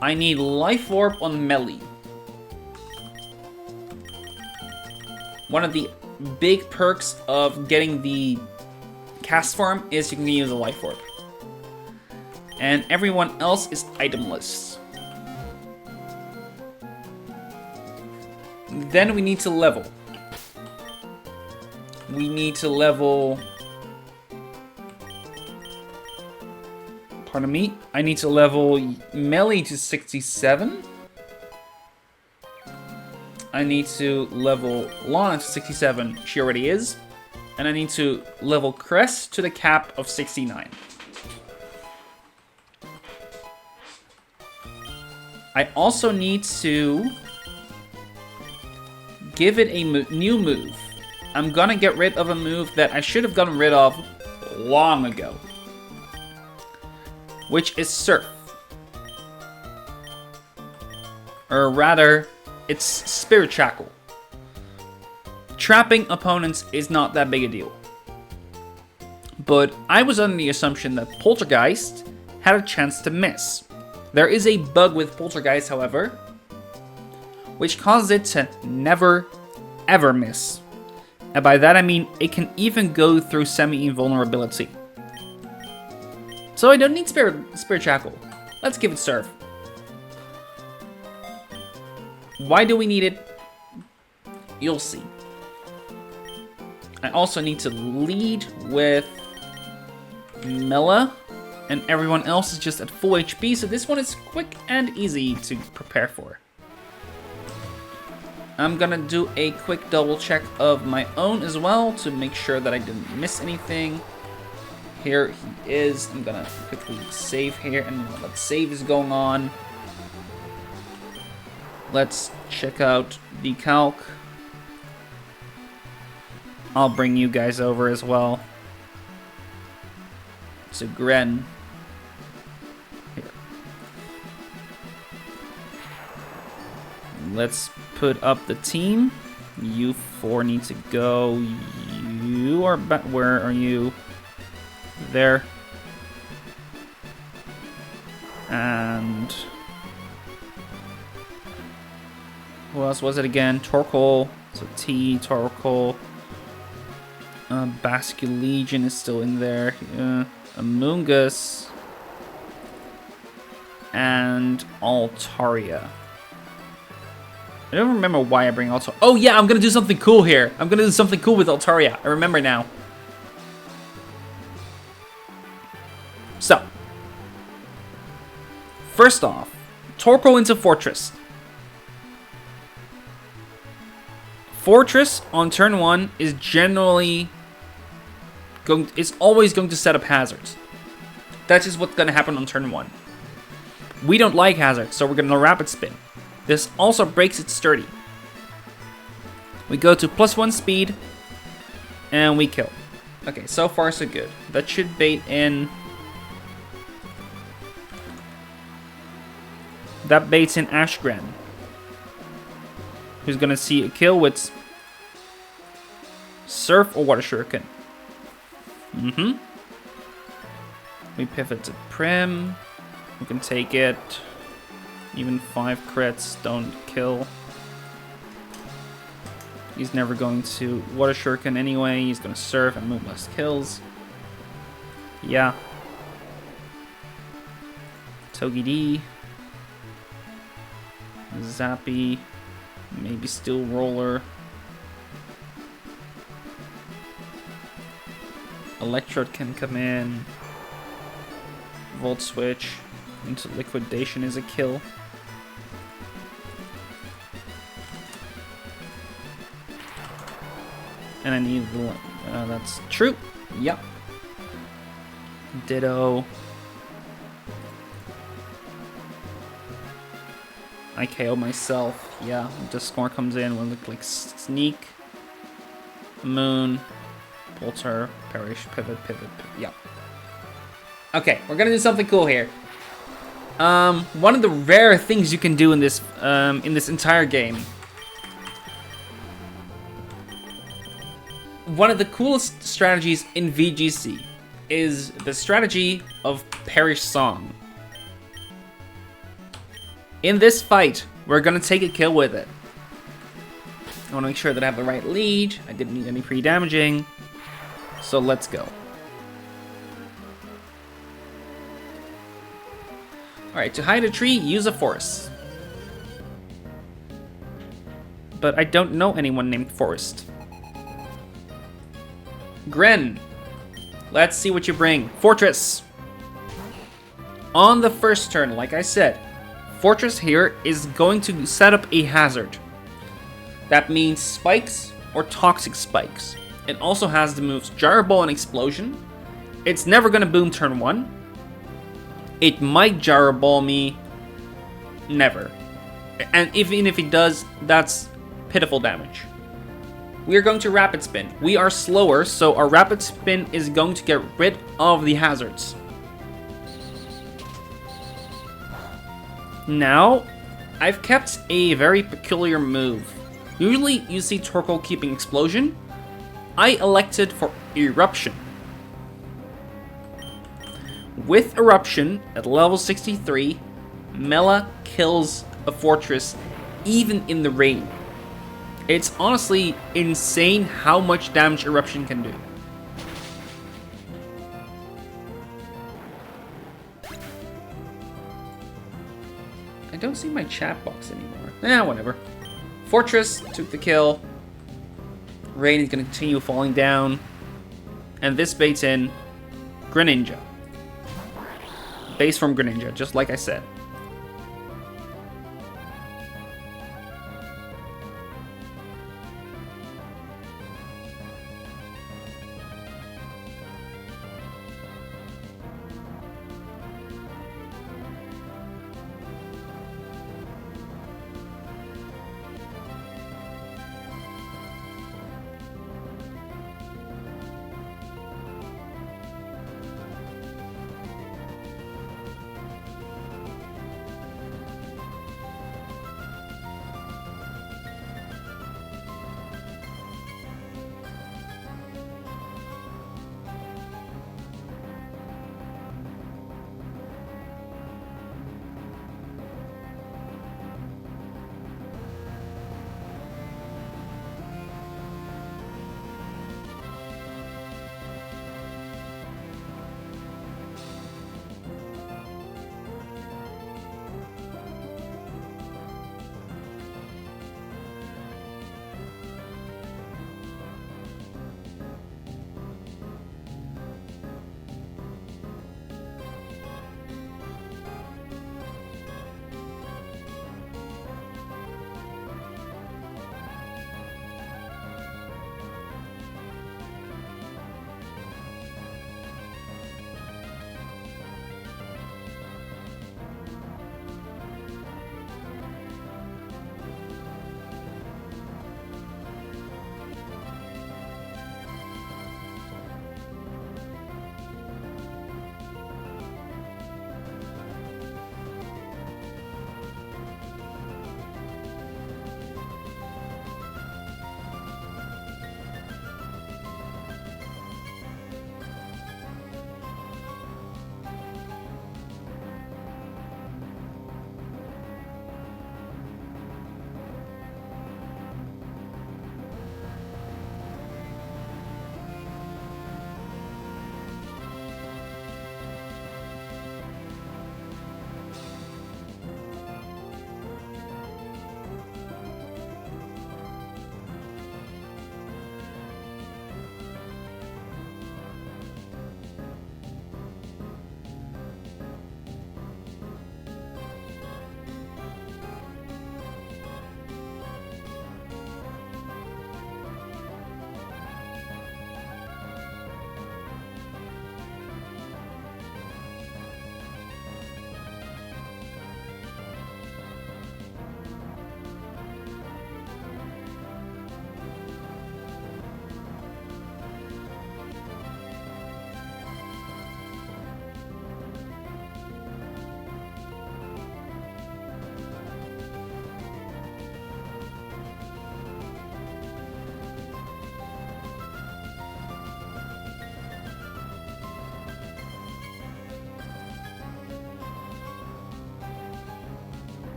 I need Life Orb on Melly. One of the big perks of getting the cast form is you can use a Life Orb. And everyone else is itemless. Then we need to level. We need to level... Pardon me. I need to level Melly to 67. I need to level Lana to 67. She already is. And I need to level Crest to the cap of 69. I also need to give it a new move. I'm gonna get rid of a move that I should have gotten rid of long ago, which is Surf. Or rather, it's Spirit Shackle. Trapping opponents is not that big a deal. But I was under the assumption that Poltergeist had a chance to miss. There is a bug with Poltergeist, however, which causes it to never, ever miss. And by that I mean it can even go through semi-invulnerability. So I don't need Spirit Shackle. Let's give it Surf. Why do we need it? You'll see. I also need to lead with Mela, and everyone else is just at full HP, so this one is quick and easy to prepare for. I'm gonna do a quick double check of my own as well to make sure that I didn't miss anything. Here he is. I'm gonna quickly save here, and while that save is going on, let's check out the calc. I'll bring you guys over as well. So Gren. Here. Let's put up the team. You four need to go. You are back. Where are you? There. And who else was it again? Torkoal. So T, Torkoal. Basque Legion is still in there. Amoongus. And Altaria. I don't remember why I bring Altaria. Oh yeah, I'm gonna do something cool here. I'm gonna do something cool with Altaria. I remember now. So, first off, Torkoal into Fortress. Fortress on turn 1 is generally always going to set up hazards. That's just what's going to happen on turn 1. We don't like hazards, so we're going to rapid spin. This also breaks it sturdy. We go to +1 speed, and we kill. Okay, so far so good. That should bait in. That baits in Ashgren, who's gonna see a kill with Surf or Water Shuriken. We pivot to Prim. We can take it. Even 5 crits don't kill. He's never going to Water Shuriken anyway. He's gonna Surf and move less kills. Yeah. Togepi. Zappy. Maybe Steel Roller. Electrode can come in. Volt Switch into Liquidation is a kill. And I need the... that's true. Yep. Ditto. I KO myself. Yeah, the score comes in. We'll look like Sneak. Moon. Polter. Perish. Pivot. Yeah. Okay, we're gonna do something cool here. One of the rare things you can do in this entire game. One of the coolest strategies in VGC is the strategy of Perish Song. In this fight, we're gonna take a kill with it. I wanna make sure that I have the right lead. I didn't need any pre-damaging. So let's go. Alright, to hide a tree, use a forest. But I don't know anyone named Forest. Gren, let's see what you bring. Fortress. On the first turn, like I said, Fortress here is going to set up a hazard. That means spikes or toxic spikes. It also has the moves Gyro Ball and Explosion. It's never going to boom turn 1. It might Gyro Ball me Never. And even if it does, that's pitiful damage. We are going to rapid spin. We are slower, so our rapid spin is going to get rid of the hazards. Now, I've kept a very peculiar move. Usually you see Torkoal keeping Explosion. I elected for Eruption. With Eruption at level 63, Mela kills a fortress even in the rain. It's honestly insane how much damage Eruption can do. I don't see my chat box anymore. Whatever. Fortress took the kill. Rain is going to continue falling down. And this baits in Greninja. Base from Greninja, just like I said.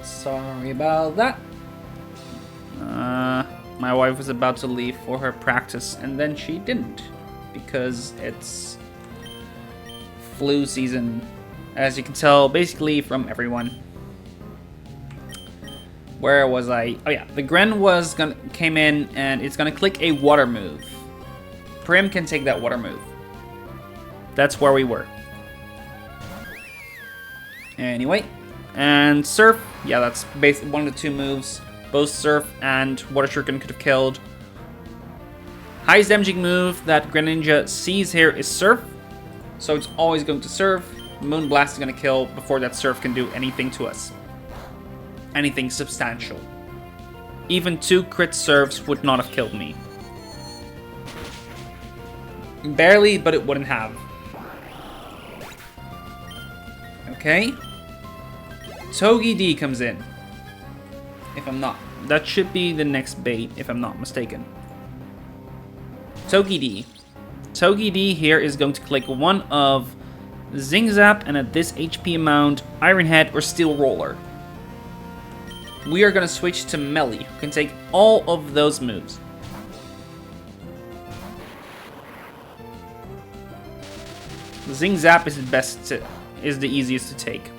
Sorry about that. My wife was about to leave for her practice, and then she didn't, because it's flu season, as you can tell basically from everyone. Where was I? Oh yeah, the Gren came in, and it's gonna click a water move. Prim can take that water move. That's where we were. Anyway, And Surf, yeah, that's basically one of the two moves. Both Surf and Water Shuriken could have killed. Highest damaging move that Greninja sees here is Surf, so it's always going to Surf. Moonblast is going to kill before that Surf can do anything to us. Anything substantial. Even 2 crit Surfs would not have killed me. Barely, but it wouldn't have. Okay. Togi D comes in. If I'm not. That should be the next bait, if I'm not mistaken. Togi D. Togi D here is going to click one of Zing Zap, and at this HP amount, Iron Head or Steel Roller. We are going to switch to Melly, who can take all of those moves. Zing Zap is the easiest to take.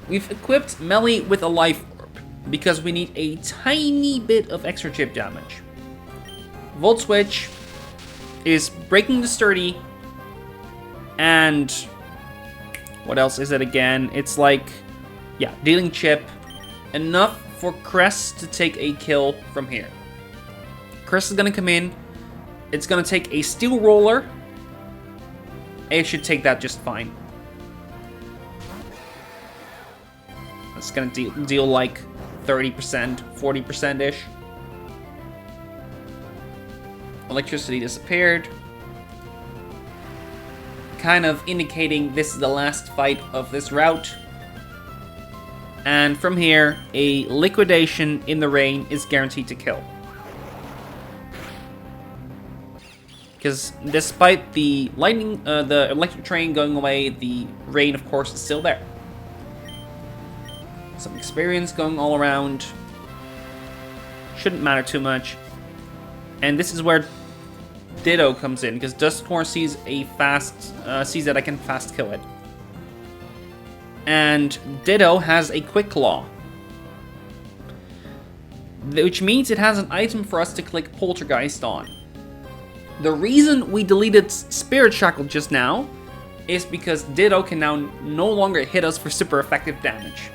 We've equipped Melly with a Life Orb, because we need a tiny bit of extra chip damage. Volt Switch is breaking the sturdy, and what else is it again? It's like, yeah, dealing chip, enough for Crest to take a kill from here. Crest is gonna come in, it's gonna take a Steel Roller, it should take that just fine. It's gonna deal like 30%, 40%-ish. Electricity disappeared. Kind of indicating this is the last fight of this route. And from here, a Liquidation in the rain is guaranteed to kill. Because despite the lightning, the electric train going away, the rain, of course, is still there. Some experience going all around. Shouldn't matter too much. And this is where Ditto comes in, because Dusknoir sees sees that I can fast kill it. And Ditto has a Quick Claw, which means it has an item for us to click Poltergeist on. The reason we deleted Spirit Shackle just now is because Ditto can now no longer hit us for super effective damage.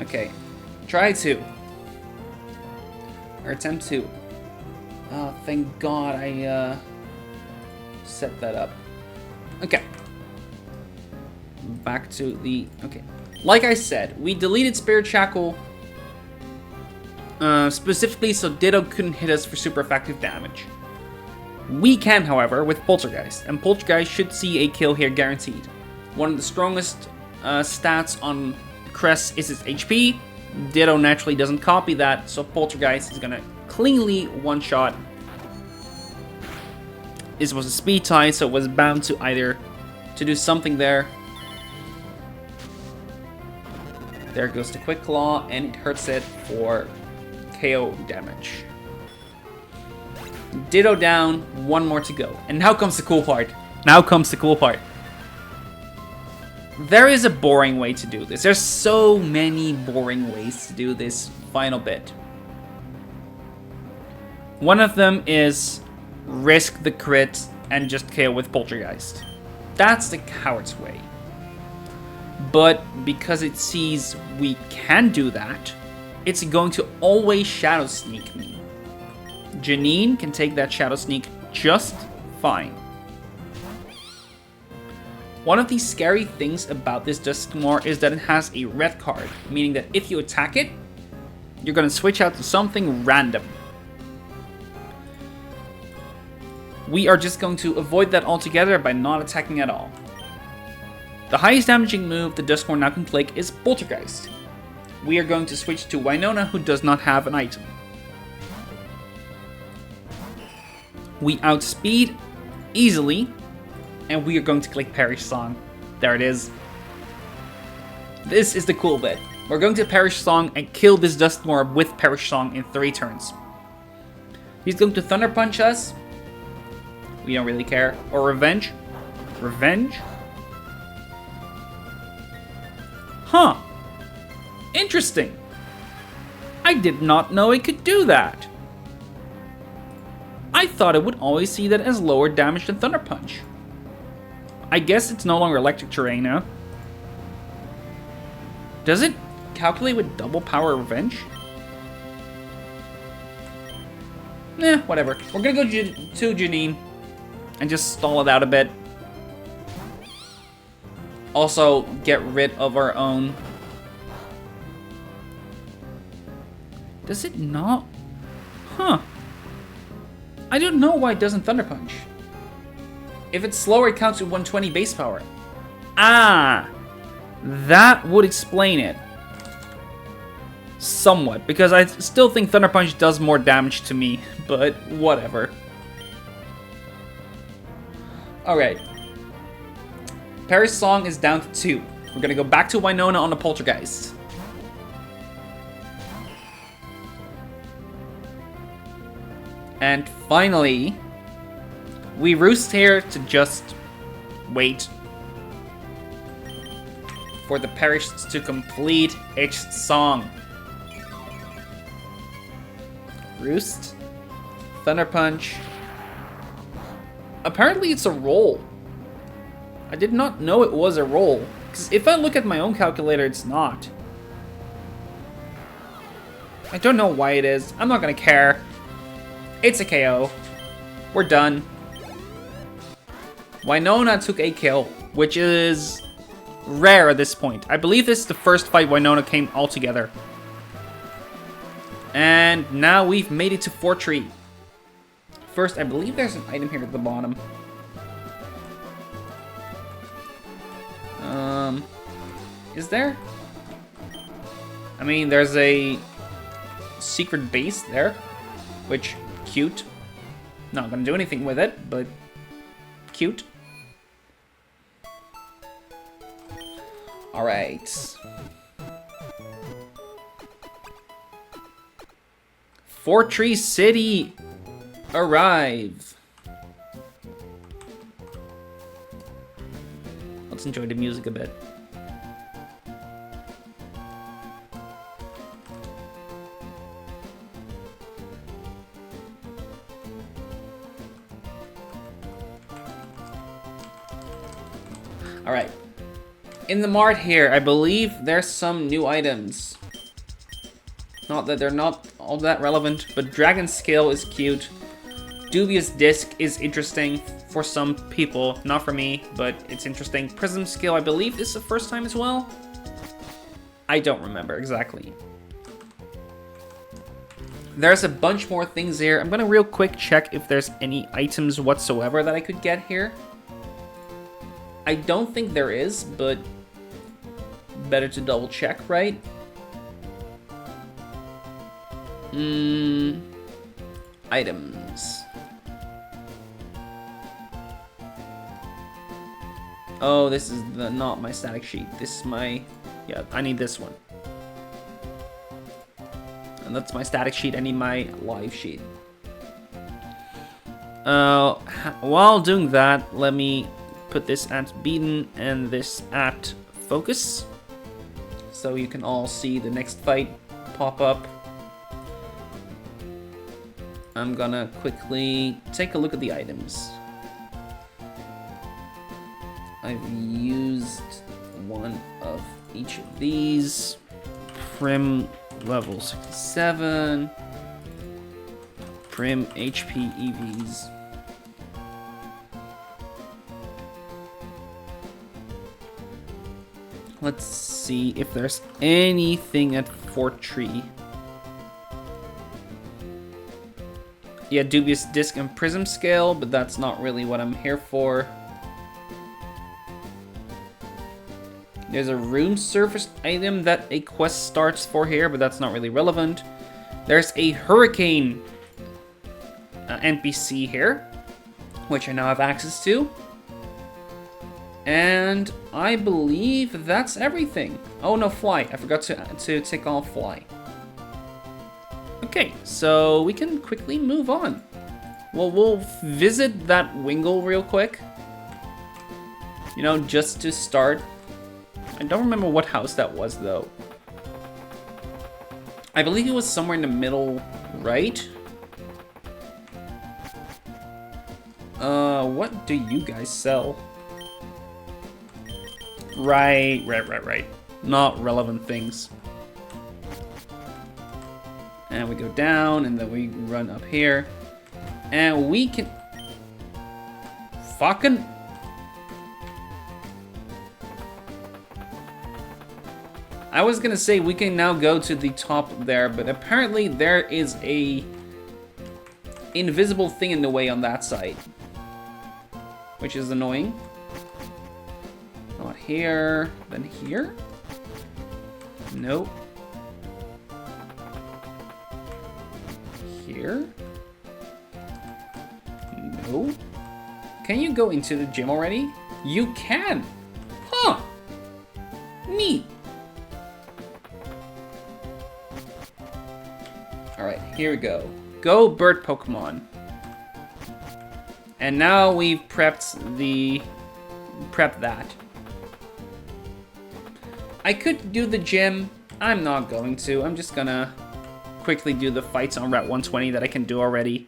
Okay, try to. Or attempt to. Oh, thank God I set that up. Okay. Back to the... Okay. Like I said, we deleted Spirit Shackle specifically so Ditto couldn't hit us for super effective damage. We can, however, with Poltergeist, and Poltergeist should see a kill here guaranteed. One of the strongest stats on Crest is its HP. Ditto naturally doesn't copy that, so Poltergeist is gonna cleanly one-shot. This was a speed tie, so it was bound to either to do something there. There goes the Quick Claw, and it hurts it for KO damage. Ditto down, one more to go. And now comes the cool part. Now comes the cool part. There is a boring way to do this. There's so many boring ways to do this final bit. One of them is risk the crit and just KO with Poltergeist. That's the coward's way. But because it sees we can do that, it's going to always Shadow Sneak me. Janine can take that Shadow Sneak just fine. One of the scary things about this Dusknoir is that it has a red card, meaning that if you attack it, you're going to switch out to something random. we are just going to avoid that altogether by not attacking at all. The highest damaging move the Duskhorn now can click is Poltergeist. We are going to switch to Winona, who does not have an item. We outspeed easily, and we are going to click Perish Song. There it is. This is the cool bit. We're going to Perish Song and kill this Duskhorn with Perish Song in 3 turns. He's going to Thunder Punch us. We don't really care. Or Revenge. Revenge? Huh. Interesting. I did not know it could do that. I thought it would always see that as lower damage than Thunder Punch. I guess it's no longer electric terrain now. Does it calculate with double power Revenge? Eh, whatever. We're gonna go to Janine and just stall it out a bit. Also, get rid of our own. Does it not? Huh. I don't know why it doesn't Thunder Punch. If it's slower, it counts with 120 base power. Ah! That would explain it. Somewhat, because I still think Thunder Punch does more damage to me, but whatever. Alright. Perish Song is down to 2. We're gonna go back to Winona on the Poltergeist. And finally, we roost here to just wait for the Perish to complete its song. Roost, Thunder Punch. Apparently it's a roll. I did not know it was a roll, because if I look at my own calculator, it's not. I don't know why it is. I'm not gonna care. It's a KO. We're done. Winona took a kill, which is rare at this point. I believe this is the first fight Winona came all together. And now we've made it to Fortree. First, I believe there's an item here at the bottom. Is there? I mean, there's a secret base there, which, cute. Not gonna do anything with it, but cute. Alright. Fortree City, arrive. Let's enjoy the music a bit. Alright. In the mart here, I believe there's some new items. Not that they're not all that relevant, but Dragon Scale is cute. Dubious Disc is interesting for some people, not for me, but it's interesting. Prism Scale, I believe, is the first time as well. I don't remember exactly. There's a bunch more things here. I'm gonna real quick check if there's any items whatsoever that I could get here. I don't think there is, but better to double check, right? Items. Oh, this is not my static sheet. This is my... Yeah, I need this one. And that's my static sheet. I need my live sheet. While doing that, let me put this at beaten and this at focus. So you can all see the next fight pop up. I'm gonna quickly take a look at the items. I've used one of each of these. Prim level 67. Prim HP EVs. Let's see if there's anything at Fortree. Yeah, dubious disc and prism scale, but that's not really what I'm here for. There's a room surface item that a quest starts for here, but that's not really relevant. There's a hurricane NPC here, which I now have access to. And I believe that's everything. Oh no, fly. I forgot to take off fly. Okay, so we can quickly move on. Well, we'll visit that Wingle real quick. You know, just to start. I don't remember what house that was, though. I believe it was somewhere in the middle right. What do you guys sell? Right. Not relevant things. And we go down, and then we run up here. And we can... Fucking... I was gonna say we can now go to the top there, but apparently there is a invisible thing in the way on that side, which is annoying. Not here, then here? Nope. Here? No. Can you go into the gym already? You can! Huh! Neat! Alright, here we go. Go bird Pokemon. And now we've prepped that. I could do the gym. I'm not going to. I'm just gonna quickly do the fights on Route 120 that I can do already.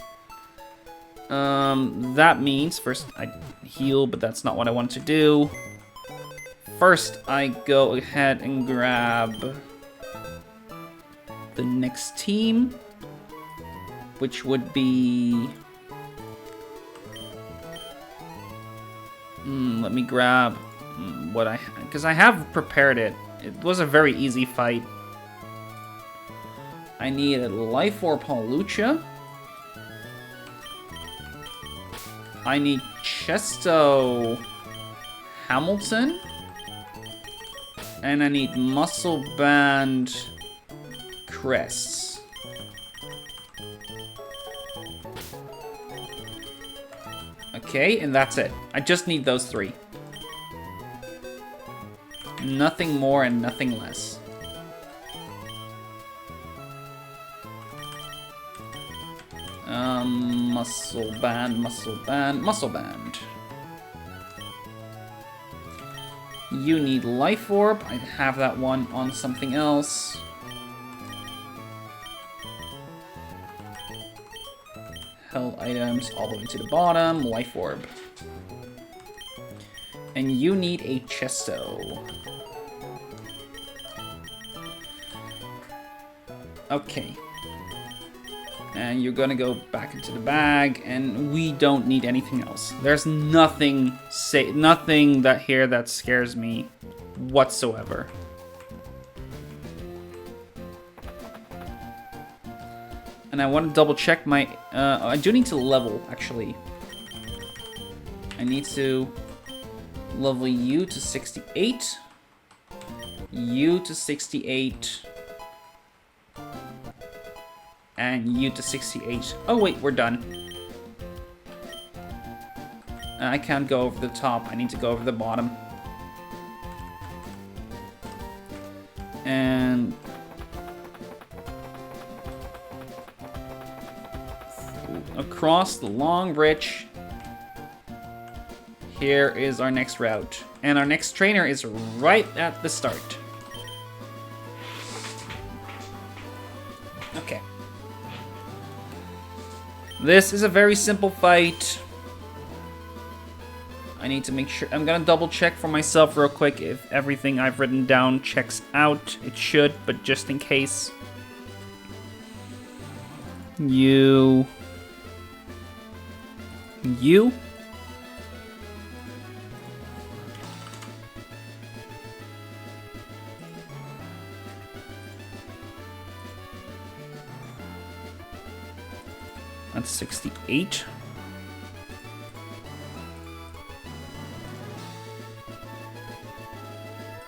That means first I heal, but that's not what I wanted to do. First, I go ahead and grab the next team, which would be... let me grab what I... because I have prepared it. It was a very easy fight. I need a Life Orb Hawlucha. I need Chesto Hamilton. And I need Muscle Band Crests. Okay, and that's it. I just need those three. Nothing more and nothing less. Muscle Band, Muscle Band, Muscle Band. You need Life Orb. I have that one on something else. Held items all the way to the bottom. Life Orb. And you need a Chesto. Okay. And you're gonna go back into the bag, and we don't need anything else. There's nothing that here that scares me whatsoever. And I want to double check my... I do need to level, actually. I need to level you to 68. You to 68. And you to 68. Oh wait, we're done. I can't go over the top. I need to go over the bottom. And... across the long bridge. Here is our next route. And our next trainer is right at the start. Okay. This is a very simple fight. I need to make sure... I'm gonna double check for myself real quick if everything I've written down checks out. It should, but just in case. You... That's 8.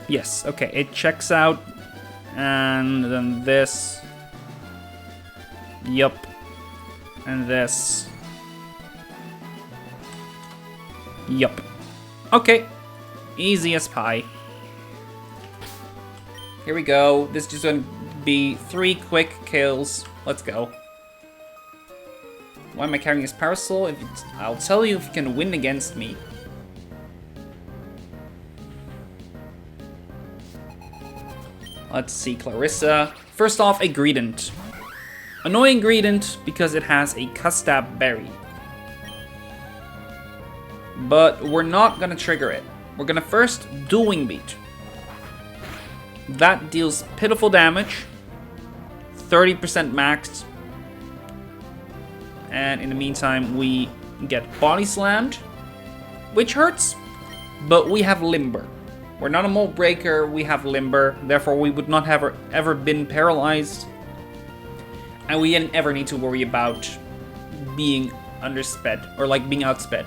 Yes, okay, it checks out. And then this. Yup. And this. Yup. Okay. Easy as pie. Here we go. This is just going to be 3 quick kills. Let's go. Why am I carrying this parasol? I'll tell you if you can win against me. Let's see, Clarissa. First off, a Greedent. Annoying Greedent because it has a Custab Berry. But we're not gonna trigger it. We're gonna first Dueling Beat. That deals pitiful damage. 30% maxed. And in the meantime, we get Body Slammed, which hurts, but we have Limber. We're not a Mold Breaker, we have Limber, therefore we would not have ever been paralyzed. And we didn't ever need to worry about being undersped, or like being outsped.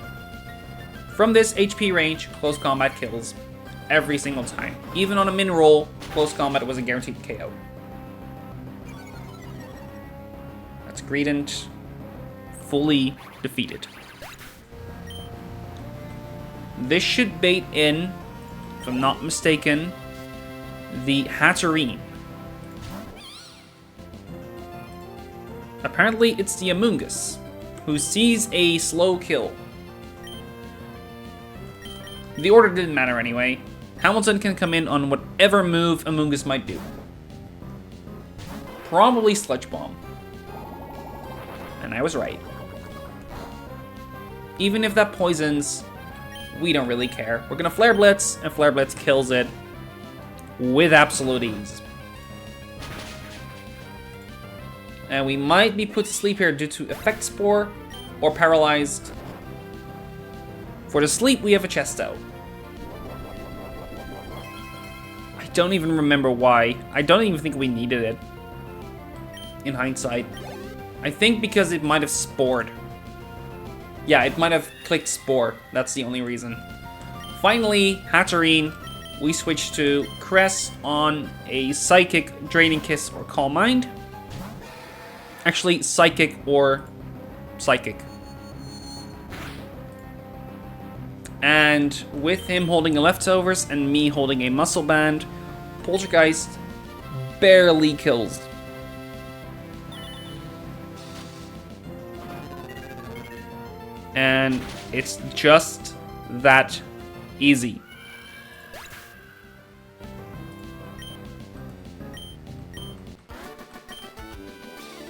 From this HP range, close combat kills every single time. Even on a min roll, close combat was a guaranteed KO. That's Greedent fully defeated. This should bait in, if I'm not mistaken, the Hatterene. Apparently it's the Amoongus, who sees a slow kill. The order didn't matter anyway. Hamilton can come in on whatever move Amoongus might do. Probably Sludge Bomb. And I was right. Even if that poisons, we don't really care. We're gonna Flare Blitz, and Flare Blitz kills it with absolute ease. And we might be put to sleep here due to Effect Spore or Paralyzed. For the sleep, we have a chest out. I don't even remember why. I don't even think we needed it. In hindsight. I think because it might have spored. Yeah, it might have clicked Spore. That's the only reason. Finally, Hatterene, we switch to Cress on a Psychic, Draining Kiss, or Calm Mind. Actually, Psychic or Psychic. And with him holding a Leftovers and me holding a Muscle Band, Poltergeist barely kills. And it's just that easy.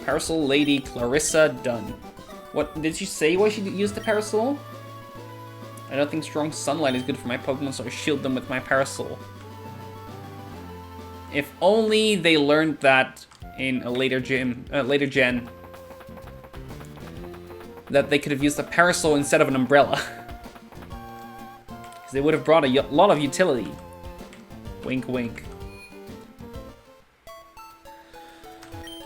Parasol Lady Clarissa done. What did you say why she used the parasol? I don't think strong sunlight is good for my Pokemon, so I shield them with my parasol. If only they learned that in a later gen. That they could have used a parasol instead of an umbrella. Because they would have brought a lot of utility. Wink, wink.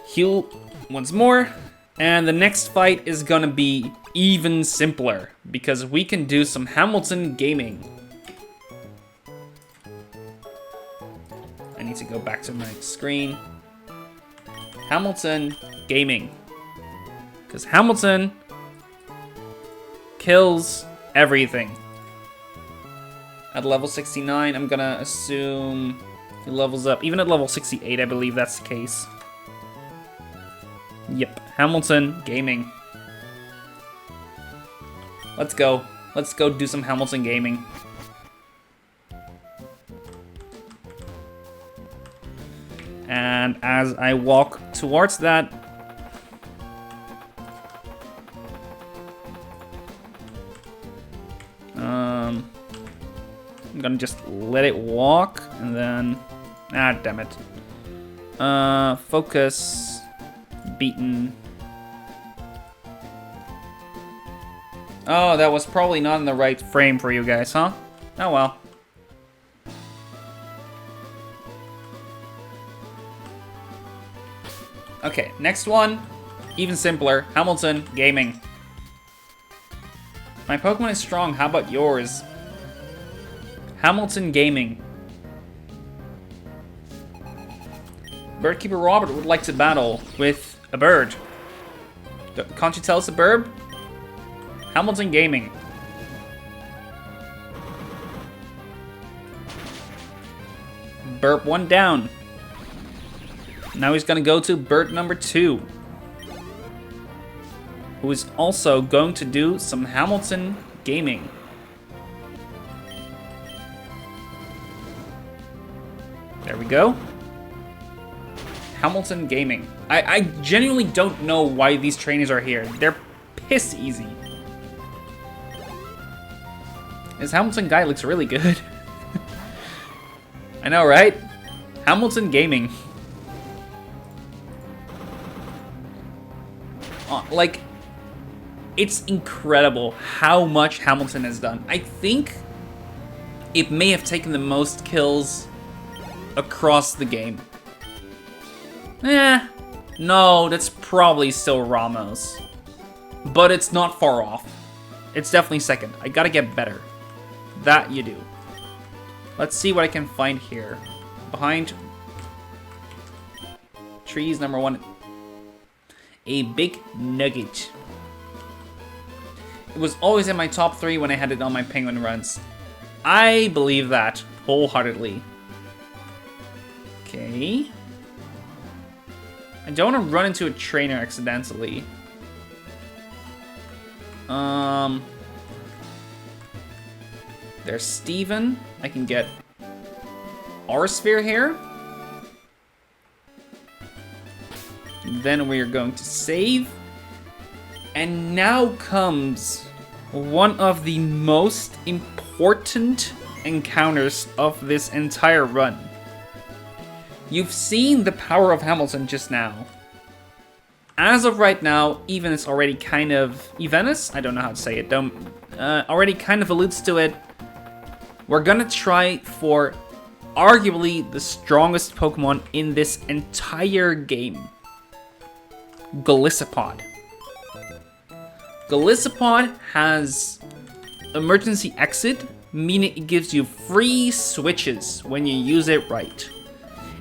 Heal once more. And the next fight is gonna be even simpler. Because we can do some Hamilton gaming. I need to go back to my screen. Hamilton gaming. Because Hamilton kills everything. At level 69, I'm gonna assume he levels up. Even at level 68, I believe that's the case. Yep, Hamilton gaming. Let's go. Let's go do some Hamilton gaming. And as I walk towards that, I'm gonna just let it walk, and then... Ah, damn it. Focus. Beaten. Oh, that was probably not in the right frame for you guys, huh? Oh well. Okay, next one. Even simpler. Hamilton gaming. My Pokemon is strong, how about yours? Hamilton Gaming. Birdkeeper Robert would like to battle with a bird. Can't you tell it's a bird? Hamilton Gaming. Burp 1 down. Now he's gonna go to bird number 2, who is also going to do some Hamilton Gaming. There we go. Hamilton Gaming. I genuinely don't know why these trainers are here. They're piss easy. This Hamilton guy looks really good. I know, right? Hamilton Gaming. Like, it's incredible how much Hamilton has done. I think it may have taken the most kills across the game. No, that's probably still Ramos. But it's not far off. It's definitely second. I gotta get better. That you do. Let's see what I can find here. Behind trees, number 1. A big nugget. It was always in my top 3 when I had it on my penguin runs. I believe that wholeheartedly. Okay. I don't want to run into a trainer accidentally. There's Steven. I can get Aurasphere here. Then we are going to save. And now comes one of the most important encounters of this entire run. You've seen the power of Hamilton just now. As of right now, even it's already kind of... Evenus? I don't know how to say it. Already kind of alludes to it. We're gonna try for arguably the strongest Pokemon in this entire game. Golisopod. Golisopod has emergency exit, meaning it gives you free switches when you use it right.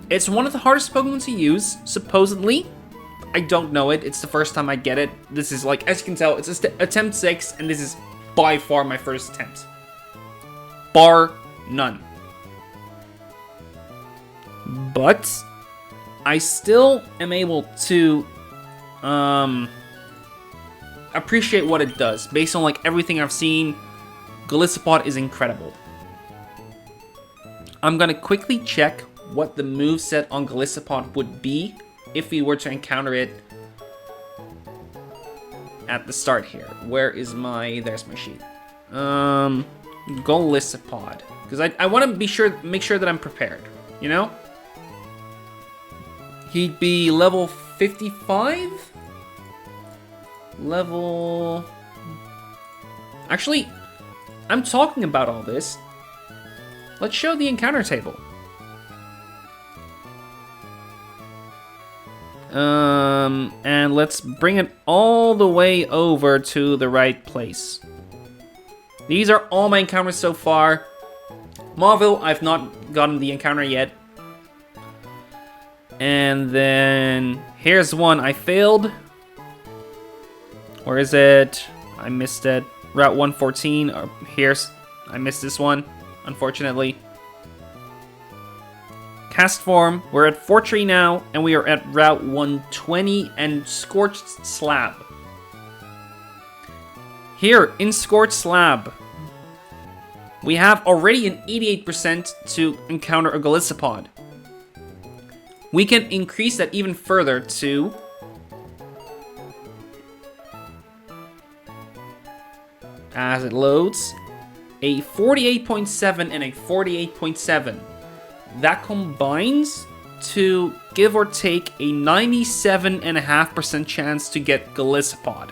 It's one of the hardest Pokemon to use, supposedly. I don't know it. It's the first time I get it. This is like, as you can tell, it's attempt 6, and this is by far my first attempt. Bar none. But I still am able to appreciate what it does. Based on like everything I've seen, Golisopod is incredible. I'm gonna quickly check what the moveset on Golisopod would be if we were to encounter it at the start here. Where is my... There's my sheet. Golisopod. Because I want to make sure that I'm prepared, you know? He'd be level 55? Level... Actually, I'm talking about all this. Let's show the encounter table. And let's bring it all the way over to the right place. These are all my encounters so far. Mauville, I've not gotten the encounter yet. And then here's one I failed. Where is it? I missed it. Route 114. I missed this one, unfortunately. Cast form. We're at Fortree now, and we are at Route 120 and Scorched Slab. Here in Scorched Slab, we have already an 88% to encounter a Golisopod. We can increase that even further to... As it loads, a 48.7 and a 48.7. That combines to give or take a 97.5% chance to get Golisopod.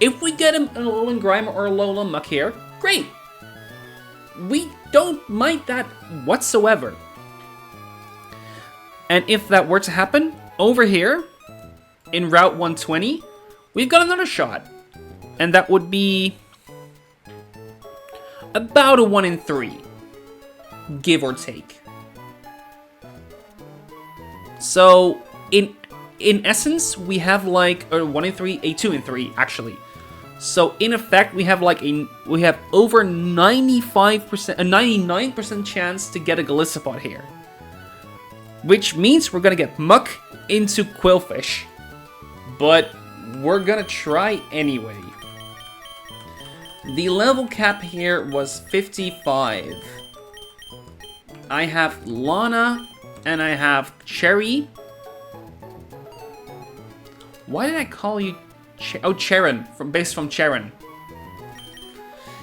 If we get an Alolan Grimer or a Alolan Muck here, great! We don't mind that whatsoever. And if that were to happen, over here, in Route 120, we've got another shot. And that would be about a 1 in 3, give or take. So in essence, we have like a 1 in 3, a 2 in 3 actually. So in effect, we have like we have over 95%, a 99% chance to get a Golisopod here, which means we're gonna get Muck into Quillfish, but we're gonna try anyway. The level cap here was 55. I have Lana and I have Cherry. Why did I call you? Oh, Charon, based from Charon.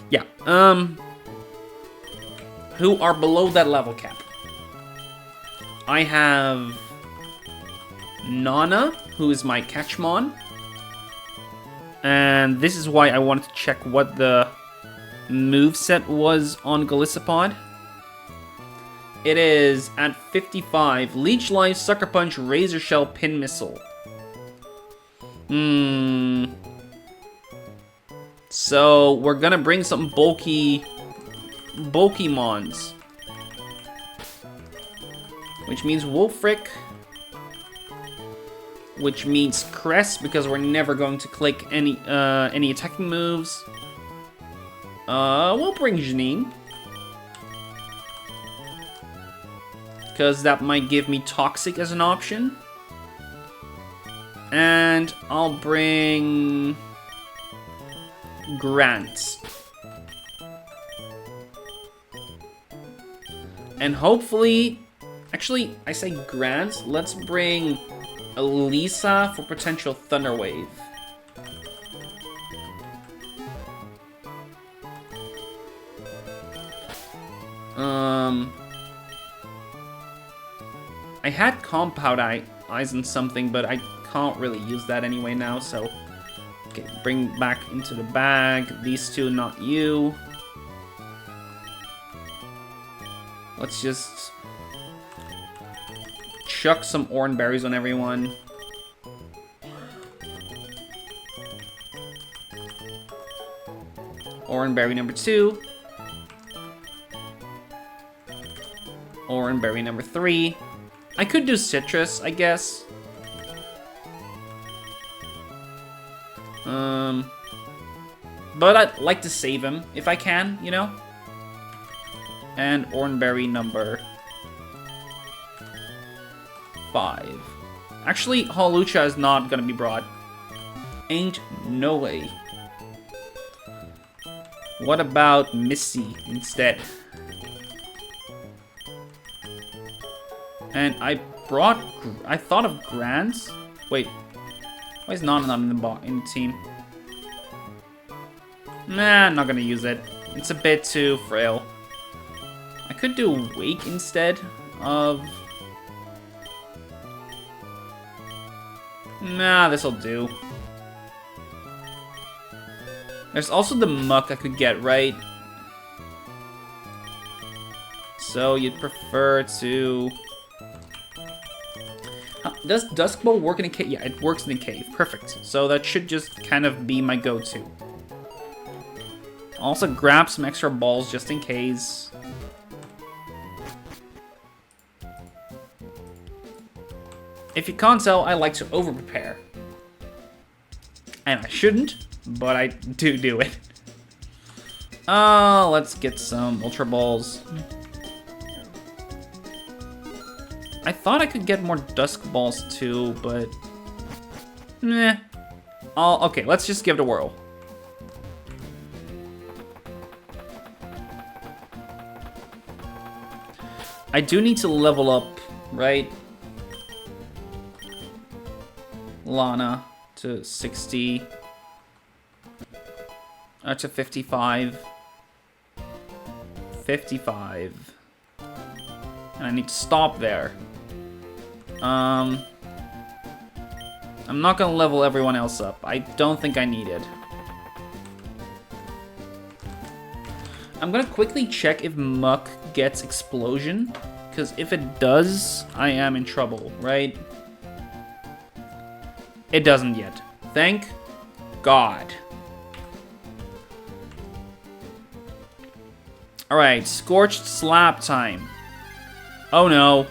Yeah, who are below that level cap. I have Nana, who is my Catchmon. And this is why I wanted to check what the moveset was on Golisopod. It is at 55, Leech Life, Sucker Punch, Razor Shell, Pin Missile. So we're gonna bring some bulky mons, which means Wolfric, which means Crest because we're never going to click any attacking moves. We'll bring Janine because that might give me Toxic as an option. And I'll bring Grant. And hopefully, actually, I say Grant, let's bring Elisa for potential Thunder Wave. I had Compound Eyes and something, but I can't really use that anyway now, so... Okay, bring back into the bag. These two, not you. Let's just... chuck some orange berries on everyone. Orange berry number 2. Orange berry number 3. I could do citrus, I guess. But I'd like to save him if I can, you know? And Ornberry number 5. Actually, Hawlucha is not gonna be brought. Ain't no way. What about Missy instead? And I thought of Grants. Wait, why is Nana not in the team? Nah, I'm not gonna use it. It's a bit too frail. I could do Wake instead of... Nah, this'll do. There's also the Muck I could get, right? So you'd prefer to... Does Dusk Bowl work in a cave? Yeah, it works in a cave. Perfect. So that should just kind of be my go-to. Also grab some extra balls just in case. If you can't tell, I like to over-prepare. And I shouldn't, but I do it. Let's get some Ultra Balls. I thought I could get more Dusk Balls too, but... Meh. Okay, let's just give it a whirl. I do need to level up, right? Lana to 60. To 55. 55. And I need to stop there. I'm not gonna level everyone else up. I don't think I need it. I'm gonna quickly check if Muck gets Explosion, because if it does, I am in trouble, right? It doesn't yet. Thank God. Alright, Scorched Slab time. Oh no.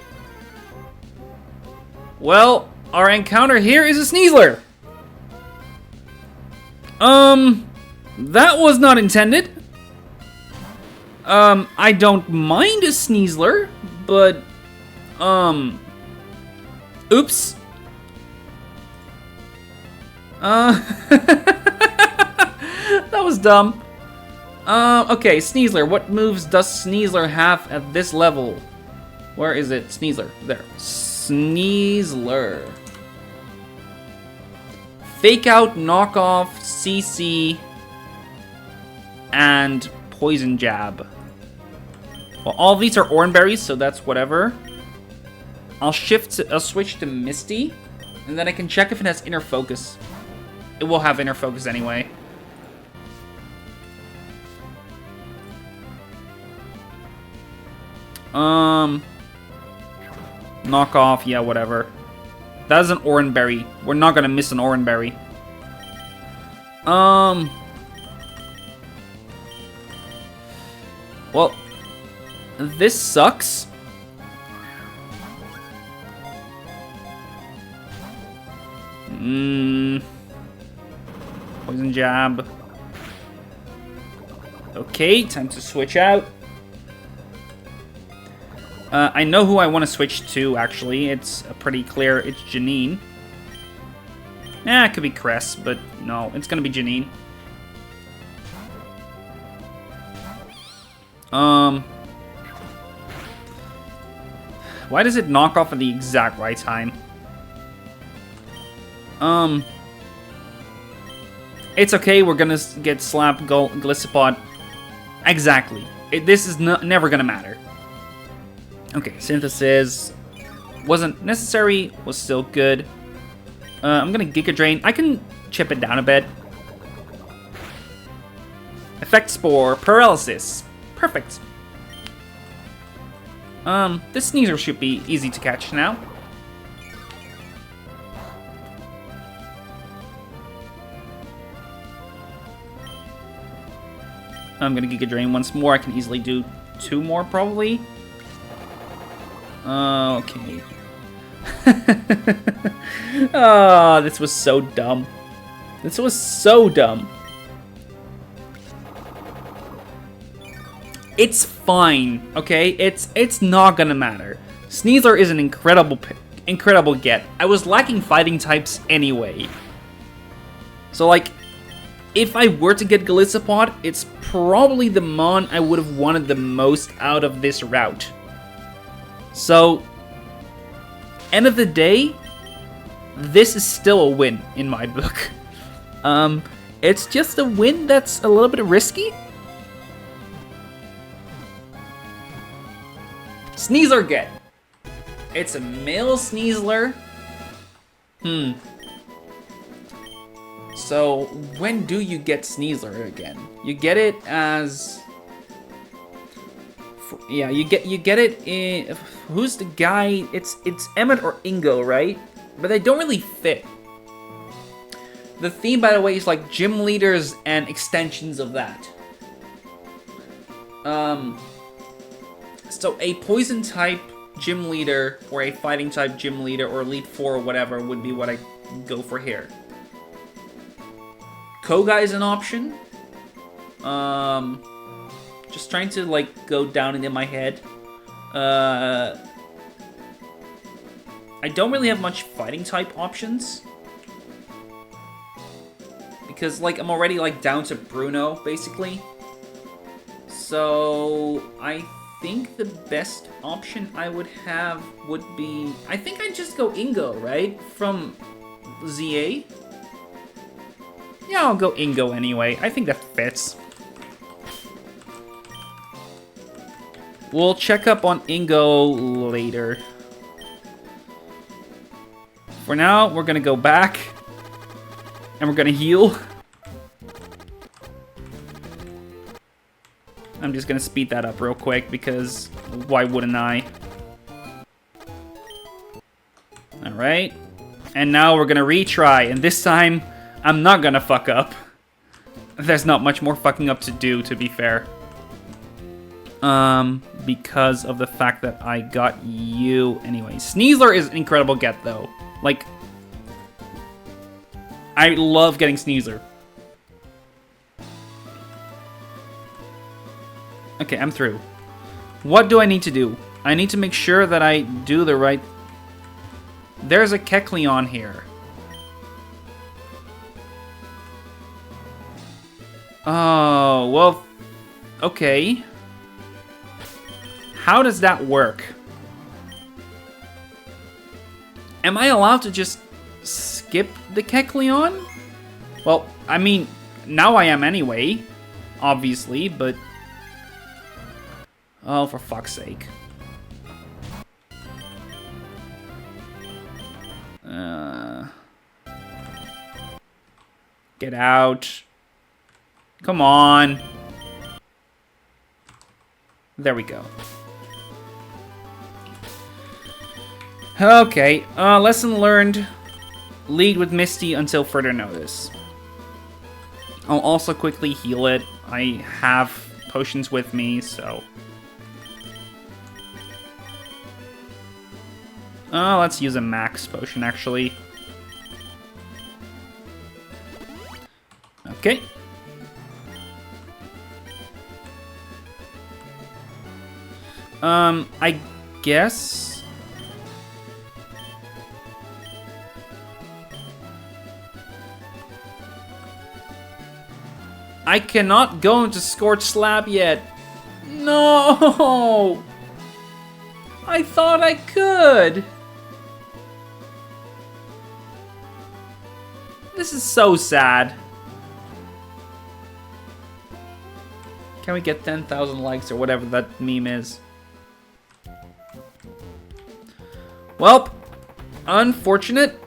Well, our encounter here is a Sneasler. That was not intended. I don't mind a Sneasler, but, oops. That was dumb. Okay, Sneasler. What moves does Sneasler have at this level? Where is it? Sneasler. There. Sneasler. Fake Out, Knockoff, CC, and Poison Jab. Well, all of these are Ornberries, so that's whatever. I'll switch to Misty, and then I can check if it has Inner Focus. It will have Inner Focus anyway. Knockoff, yeah, whatever. That is an Ornberry. We're not gonna miss an Ornberry. Well, this sucks. Poison Jab. Okay, time to switch out. I know who I want to switch to, actually. It's pretty clear. It's Janine. It could be Cress, but no, it's going to be Janine. Why does it knock off at the exact right time? It's okay, we're going to get Slap Gliscopod. Exactly. This is never going to matter. Okay, Synthesis wasn't necessary, was still good. I'm gonna Giga Drain. I can chip it down a bit. Effect Spore, Paralysis. Perfect. This Sneasler should be easy to catch now. I'm gonna Giga Drain once more. I can easily do 2 more, probably. Okay. Oh, this was so dumb. This was so dumb. It's fine, okay? It's not gonna matter. Sneasler is an incredible get. I was lacking fighting types anyway. So, like, if I were to get Gliscopod, it's probably the Mon I would have wanted the most out of this route. So, end of the day, this is still a win in my book. It's just a win that's a little bit risky. Sneasler get. It's a male Sneasler. So, when do you get Sneasler again? You get it as... Yeah, you get it in... Who's the guy? It's Emmett or Ingo, right? But they don't really fit. The theme, by the way, is like gym leaders and extensions of that. So a poison type gym leader or a fighting type gym leader or Elite 4 or whatever would be what I go for here. Koga is an option. Just trying to, like, go down into my head. I don't really have much fighting type options. Because, like, I'm already, like, down to Bruno, basically. So, I think the best option I would have would be... I think I'd just go Ingo, right? From ZA? Yeah, I'll go Ingo anyway. I think that fits. We'll check up on Ingo later. For now, we're gonna go back. And we're gonna heal. I'm just gonna speed that up real quick because why wouldn't I? Alright. And now we're gonna retry. And this time, I'm not gonna fuck up. There's not much more fucking up to do, to be fair. Because of the fact that I got you anyway. Sneasler is an incredible get, though. Like, I love getting Sneasler. Okay, I'm through. What do I need to do? I need to make sure that I do the right... There's a Kecleon here. Oh, well... Okay. How does that work? Am I allowed to just skip the Kecleon? Well, I mean, now I am anyway, obviously, but... Oh, for fuck's sake. Get out. Come on. There we go. Okay, lesson learned. Lead with Misty until further notice. I'll also quickly heal it. I have potions with me, so... let's use a max potion, actually. Okay. I guess... I cannot go into Scorched Slab yet. No! I thought I could. This is so sad. Can we get 10,000 likes or whatever that meme is? Well, unfortunate.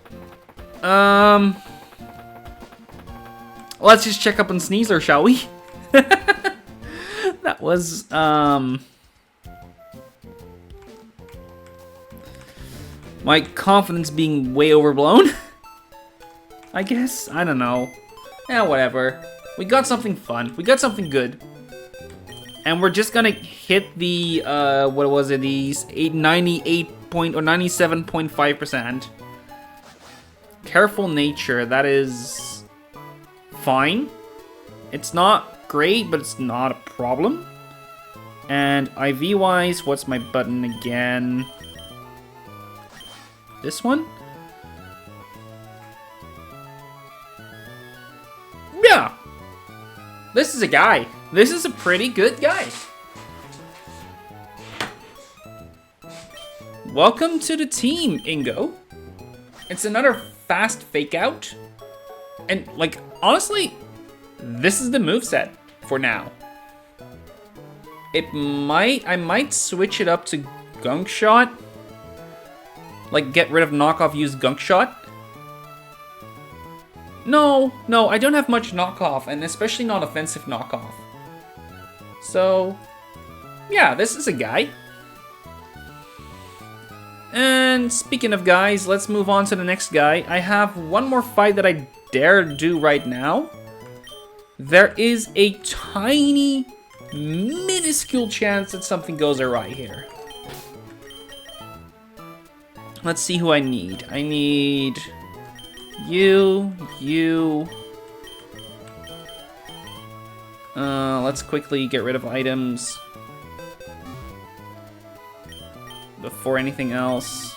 Let's just check up on Sneasler, shall we? That was, my confidence being way overblown. I guess? I don't know. Yeah, whatever. We got something fun. We got something good. And we're just gonna hit the, what was it, these 97.5%. Careful nature, that is fine. It's not great, but it's not a problem. And IV-wise, what's my button again? This one? Yeah! This is a guy. This is a pretty good guy. Welcome to the team, Ingo. It's another fast fake out. And, like, honestly, this is the moveset for now. I might switch it up to Gunk Shot. Like, get rid of knockoff, use Gunk Shot. No, I don't have much knockoff, and especially not offensive knockoff. So, yeah, this is a guy. And speaking of guys, let's move on to the next guy. I have one more fight that I dare do right now. There is a tiny, minuscule chance that something goes awry here. Let's see who I need. I need you. Let's quickly get rid of items before anything else.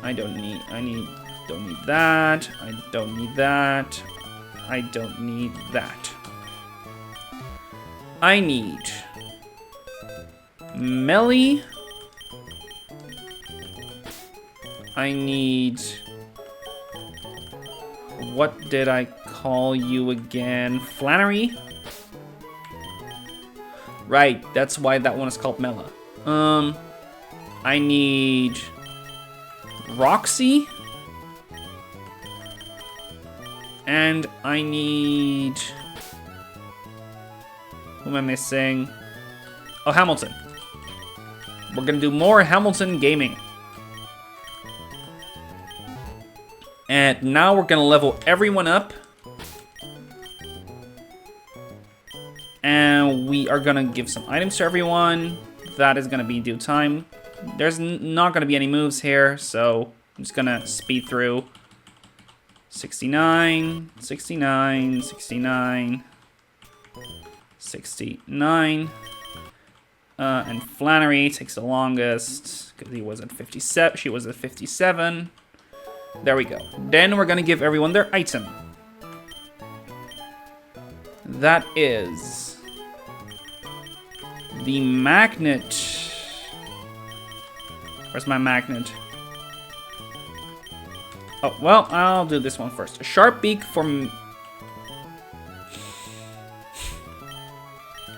I don't need that. I don't need that. I don't need that. I need Melly. I need... What did I call you again? Flannery? Right, that's why that one is called Mela. I need... Roxy? And I need... Who am I missing? Oh, Hamilton. We're gonna do more Hamilton gaming. And now we're gonna level everyone up. And we are gonna give some items to everyone. That is gonna be due time. There's not gonna be any moves here, so I'm just gonna speed through. 69, 69, 69, 69. And Flannery takes the longest because he was at 57. She was at 57. There we go. Then we're gonna give everyone their item. That is the magnet. Where's my magnet? Oh, well, I'll do this one first. A sharp beak for...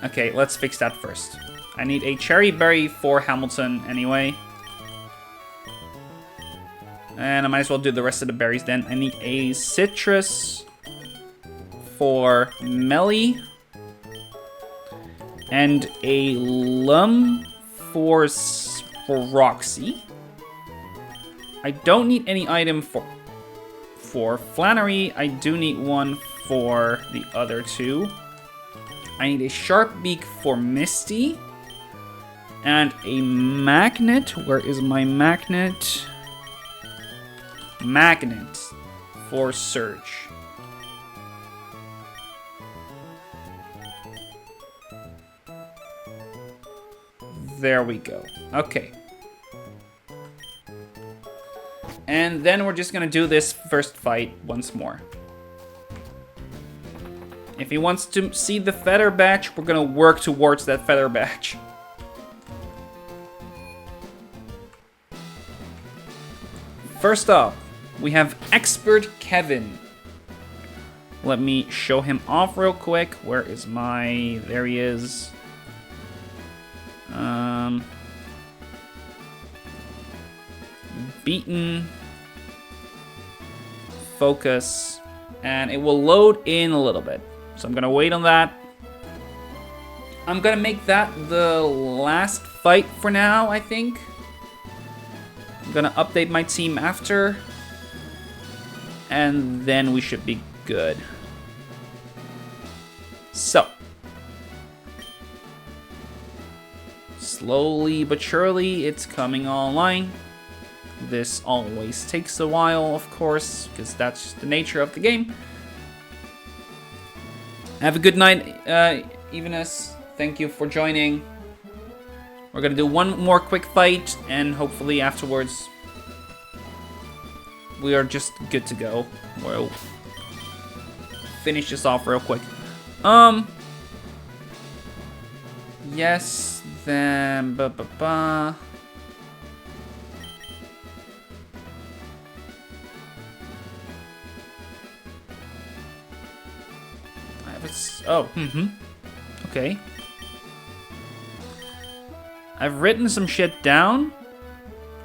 Okay, let's fix that first. I need a cherry berry for Hamilton anyway. And I might as well do the rest of the berries then. I need a citrus for Melly. And a lum for Roxy. I don't need any item for Flannery. I do need one for the other two. I need a sharp beak for Misty. And a magnet. Where is my magnet? Magnet for Surge. There we go. Okay. And then we're just gonna do this first fight once more. If he wants to see the feather badge, we're gonna work towards that feather badge. First up, we have Expert Kevin. Let me show him off real quick. Where is my... There he is. Beaten. Focus. And it will load in a little bit. So I'm gonna wait on that. I'm gonna make that the last fight for now, I think. I'm gonna update my team after. And then we should be good. So. Slowly but surely, it's coming online. This always takes a while, of course, because that's the nature of the game. Have a good night, Evenus. Thank you for joining. We're gonna do one more quick fight, and hopefully afterwards we are just good to go. We'll finish this off real quick. Yes, then Okay. I've written some shit down,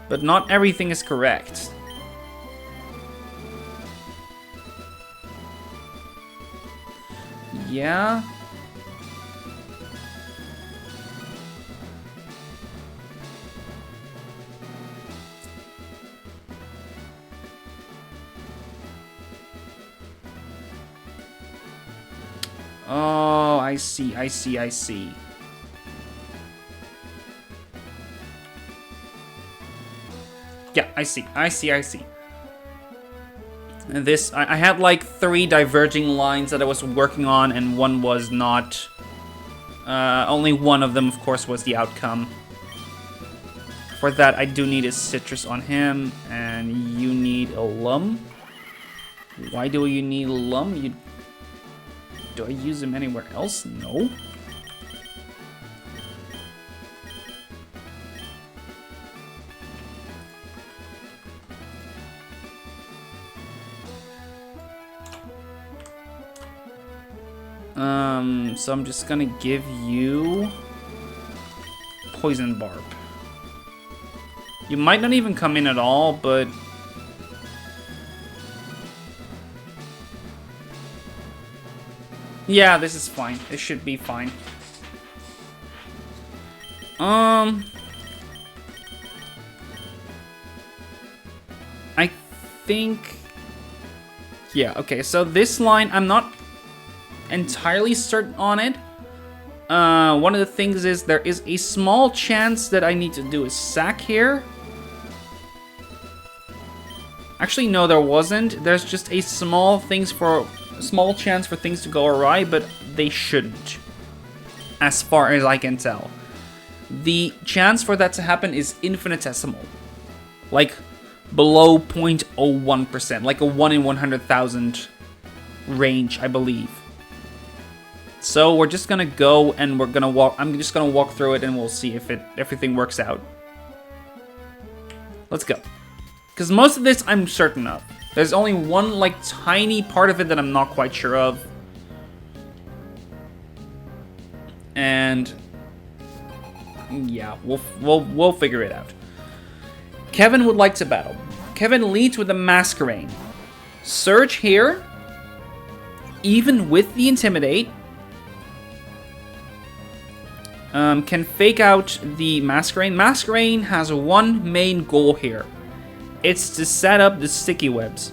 but not everything is correct. Yeah. Oh, I see. Yeah, I see. And this, I had like 3 diverging lines that I was working on, and one was not. Only one of them, of course, was the outcome. For that, I do need a citrus on him, and you need a lum. Why do you need a lum? Do I use him anywhere else? No. So I'm just gonna give you Poison Barb. You might not even come in at all, but yeah, this is fine. It should be fine. I think... Yeah, okay, so this line, I'm not entirely certain on it, one of the things is there is a small chance that I need to do a sack here. Actually, no, there wasn't. There's just a small chance for things to go awry, but they shouldn't, as far as I can tell. The chance for that to happen is infinitesimal, like below 0.01%, like a 1 in 100,000 range, I believe. So we're just gonna go and we're gonna walk. I'm just gonna walk through it and we'll see if everything works out. Let's go. Because most of this I'm certain of. There's only one like tiny part of it that I'm not quite sure of. And yeah, we'll figure it out. Kevin would like to battle. Kevin leads with the Masquerade. Surge here, even with the Intimidate, can fake out the Masquerade. Masquerade has one main goal here. It's to set up the sticky webs.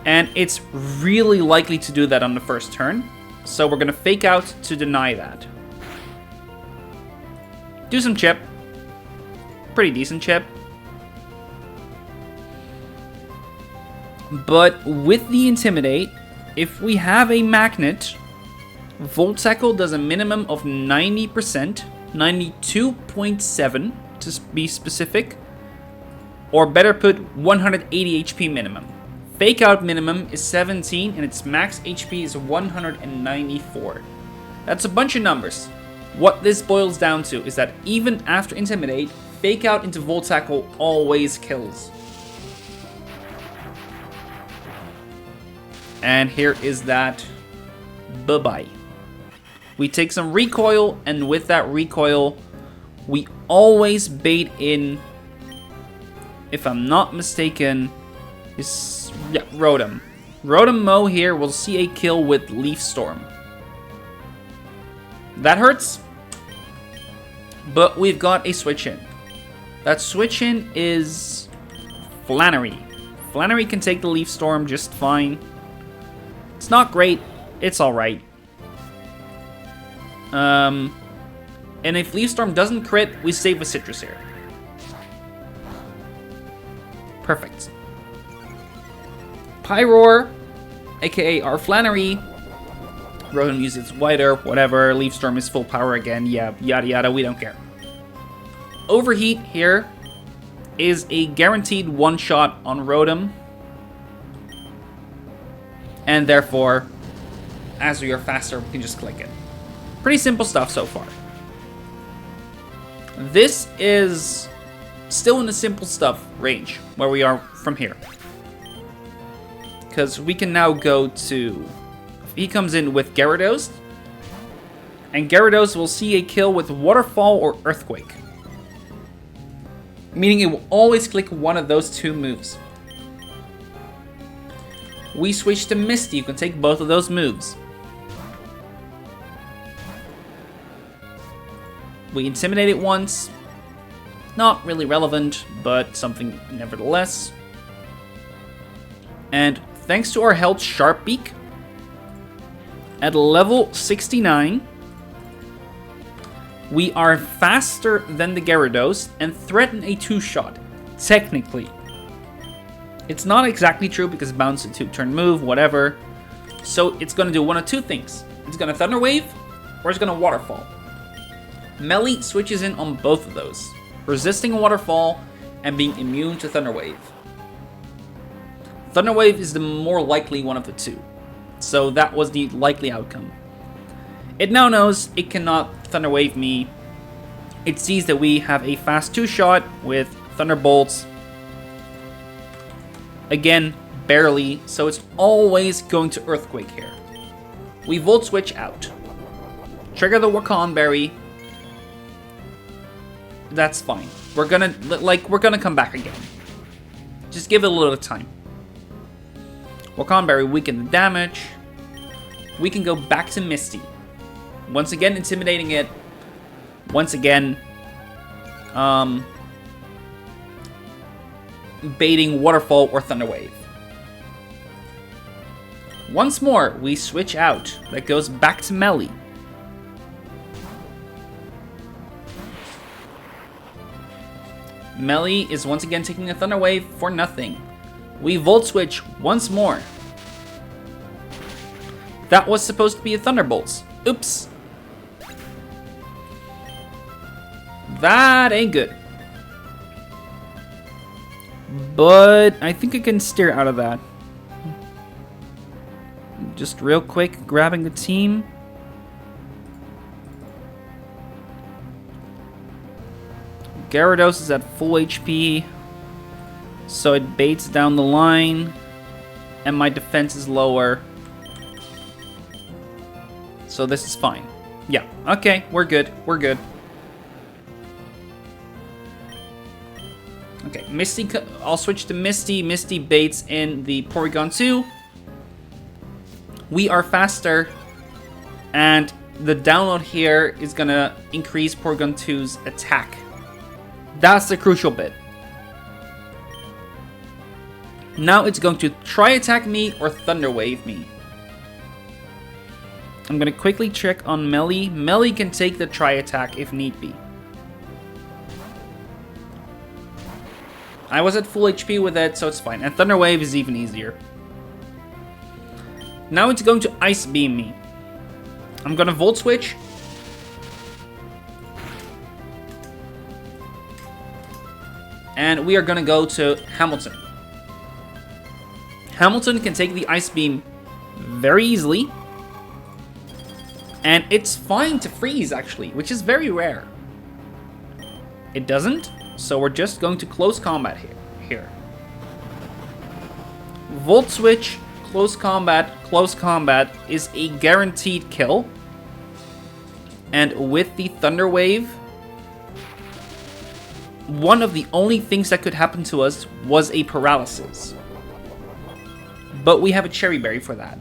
And it's really likely to do that on the first turn. So we're going to fake out to deny that. Do some chip. Pretty decent chip. But with the Intimidate, if we have a Magnet, Volt Tackle does a minimum of 90%, 92.7 to be specific. Or better put, 180 HP minimum. Fake out minimum is 17 and its max HP is 194. That's a bunch of numbers. What this boils down to is that even after Intimidate, fake out into Volt Tackle always kills. And here is that. Bye-bye. We take some recoil, and with that recoil, we always bait in, if I'm not mistaken, is Rotom. Rotom Mo here will see a kill with Leaf Storm. That hurts, but we've got a switch in. That switch in is Flannery. Flannery can take the Leaf Storm just fine. It's not great, it's alright. And if Leaf Storm doesn't crit, we save with Citrus here. Perfect. Pyroar, aka our Flannery. Rotom uses wider, whatever. Leaf Storm is full power again. Yeah, yada yada, we don't care. Overheat here is a guaranteed one-shot on Rotom. And therefore, as we are faster, we can just click it. Pretty simple stuff so far. This is still in the simple stuff range, where we are from here. Because we can now go to... He comes in with Gyarados. And Gyarados will see a kill with Waterfall or Earthquake. Meaning it will always click one of those two moves. We switch to Misty, you can take both of those moves. We Intimidate it once. Not really relevant, but something nevertheless. And thanks to our health Sharp Beak, at level 69, we are faster than the Gyarados and threaten a 2-shot, technically. It's not exactly true because bounce a 2-turn move, whatever. So it's going to do one of two things. It's going to Thunder Wave, or it's going to Waterfall. Melee switches in on both of those, resisting a Waterfall and being immune to Thunder Wave. Thunder Wave is the more likely one of the two, so that was the likely outcome. It now knows it cannot Thunder Wave me. It sees that we have a fast 2-shot with Thunderbolts. Again, barely, so it's always going to Earthquake here. We Volt Switch out. Trigger the Wakan Berry. That's fine. We're gonna come back again. Just give it a little time. Wakan Berry weaken the damage. We can go back to Misty. Once again, intimidating it. Once again, baiting Waterfall or Thunder Wave. Once more, we switch out. That goes back to Melee. Melly is once again taking a Thunder Wave for nothing. We Volt Switch once more. That was supposed to be a Thunderbolts. Oops. That ain't good. But I think I can steer out of that. Just real quick, grabbing the team. Gyarados is at full HP, so it baits down the line, and my defense is lower. So this is fine. Yeah, okay, we're good, we're good. Okay, Misty, I'll switch to Misty. Misty baits in the Porygon 2. We are faster, and the download here is gonna increase Porygon 2's attack. That's the crucial bit. Now it's going to try attack me or Thunder Wave me. I'm gonna quickly check on Melly. Melly can take the try attack if need be. I was at full HP with it, so it's fine. And Thunder Wave is even easier. Now it's going to Ice Beam me. I'm gonna Volt Switch. And we are gonna go to Hamilton. Hamilton can take the Ice Beam very easily. And it's fine to freeze, actually, which is very rare. It doesn't, so we're just going to close combat here. Volt Switch, close combat is a guaranteed kill. And with the Thunder Wave, one of the only things that could happen to us was a paralysis. But we have a Cherry Berry for that.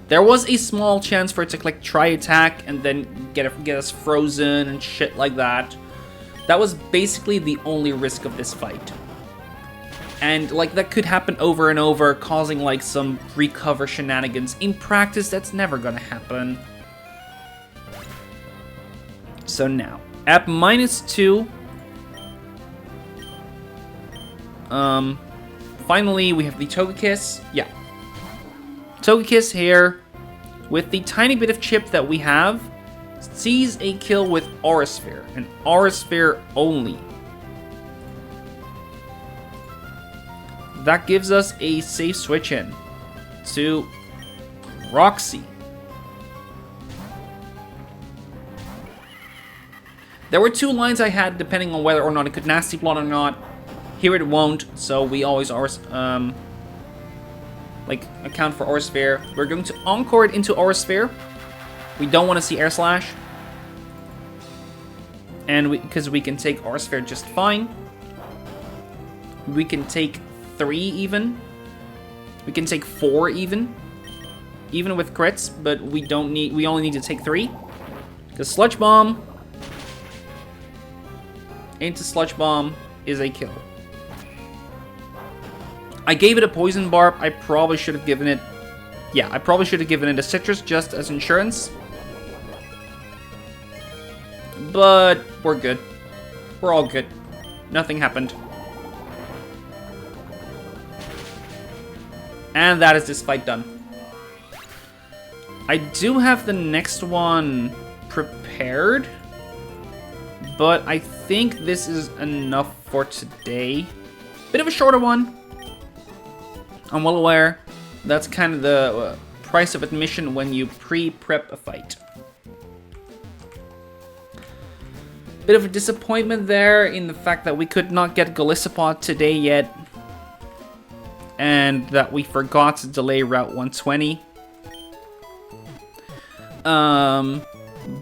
There was a small chance for it to click try attack and then get us frozen and shit like that. That was basically the only risk of this fight. And like that could happen over and over, causing like some recover shenanigans. In practice, that's never gonna happen. So now, at -2, finally we have the Togekiss. Yeah. Togekiss here, with the tiny bit of chip that we have, sees a kill with Aura Sphere, and Aura Sphere only. That gives us a safe switch in to Roxy. There were two lines I had depending on whether or not it could Nasty Plot or not. Here it won't, so we always account for Aura Sphere. We're going to Encore it into Aura Sphere. We don't want to see Air Slash. And because we can take Aura Sphere just fine. We can take 3 even. We can take 4 even with crits, but we only need to take 3. Because Sludge Bomb into Sludge Bomb is a kill. I gave it a Poison Barb. I probably should have given it... Yeah, I probably should have given it a Citrus just as insurance. But we're good. We're all good. Nothing happened. And that is this fight done. I do have the next one prepared. But I think this is enough for today. Bit of a shorter one. I'm well aware. That's kind of the price of admission when you pre-prep a fight. Bit of a disappointment there in the fact that we could not get Golisopod today yet. And that we forgot to delay Route 120.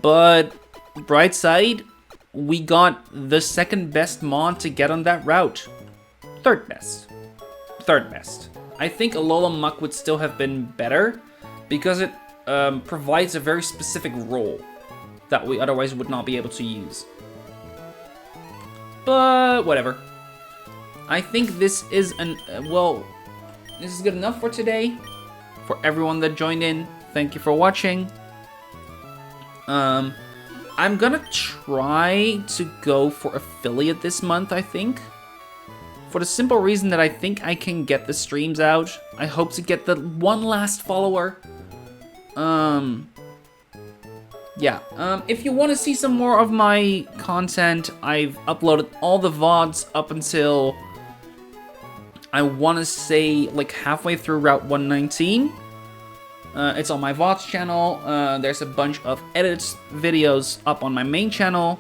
But bright side, we got the second best mon to get on that route. Third best. I think Alola Muck would still have been better because it provides a very specific role that we otherwise would not be able to use. But whatever. I think this is this is good enough for today. For everyone that joined in, thank you for watching. I'm gonna try to go for affiliate this month, I think. For the simple reason that I think I can get the streams out. I hope to get the one last follower. Yeah, if you want to see some more of my content, I've uploaded all the VODs up until, I want to say, like halfway through Route 119. It's on my VODs channel. There's a bunch of edits videos up on my main channel.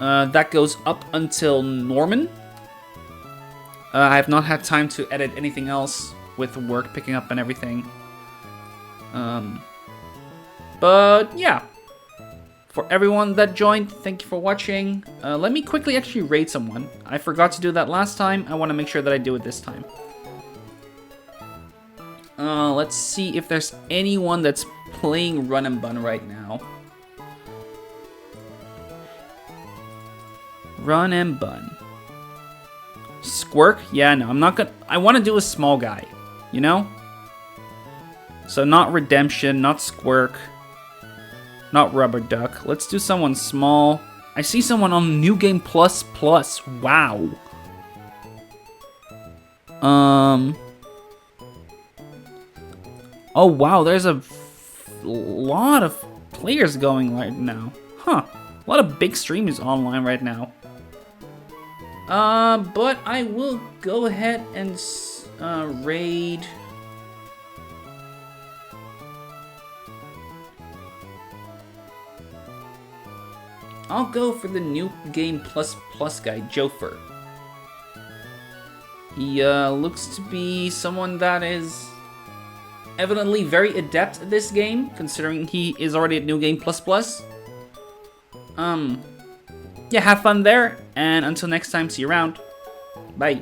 That goes up until Norman. I have not had time to edit anything else with work picking up and everything. But yeah, for everyone that joined, thank you for watching. Let me quickly actually raid someone. I forgot to do that last time. I want to make sure that I do it this time. Let's see if there's anyone that's playing Run and Bun right now. Run and Bun. Squirk? Yeah, no, I'm not gonna... I want to do a small guy, you know? So not Redemption, not Squirk, not Rubber Duck. Let's do someone small. I see someone on New Game Plus Plus. Wow. Oh, wow, there's a lot of players going right now. Huh. A lot of big streamers online right now. But I will go ahead and raid... I'll go for the New Game Plus Plus guy, Jofer. He looks to be someone that is evidently very adept at this game, considering he is already at New Game Plus Plus. Yeah, have fun there, and until next time, see you around. Bye.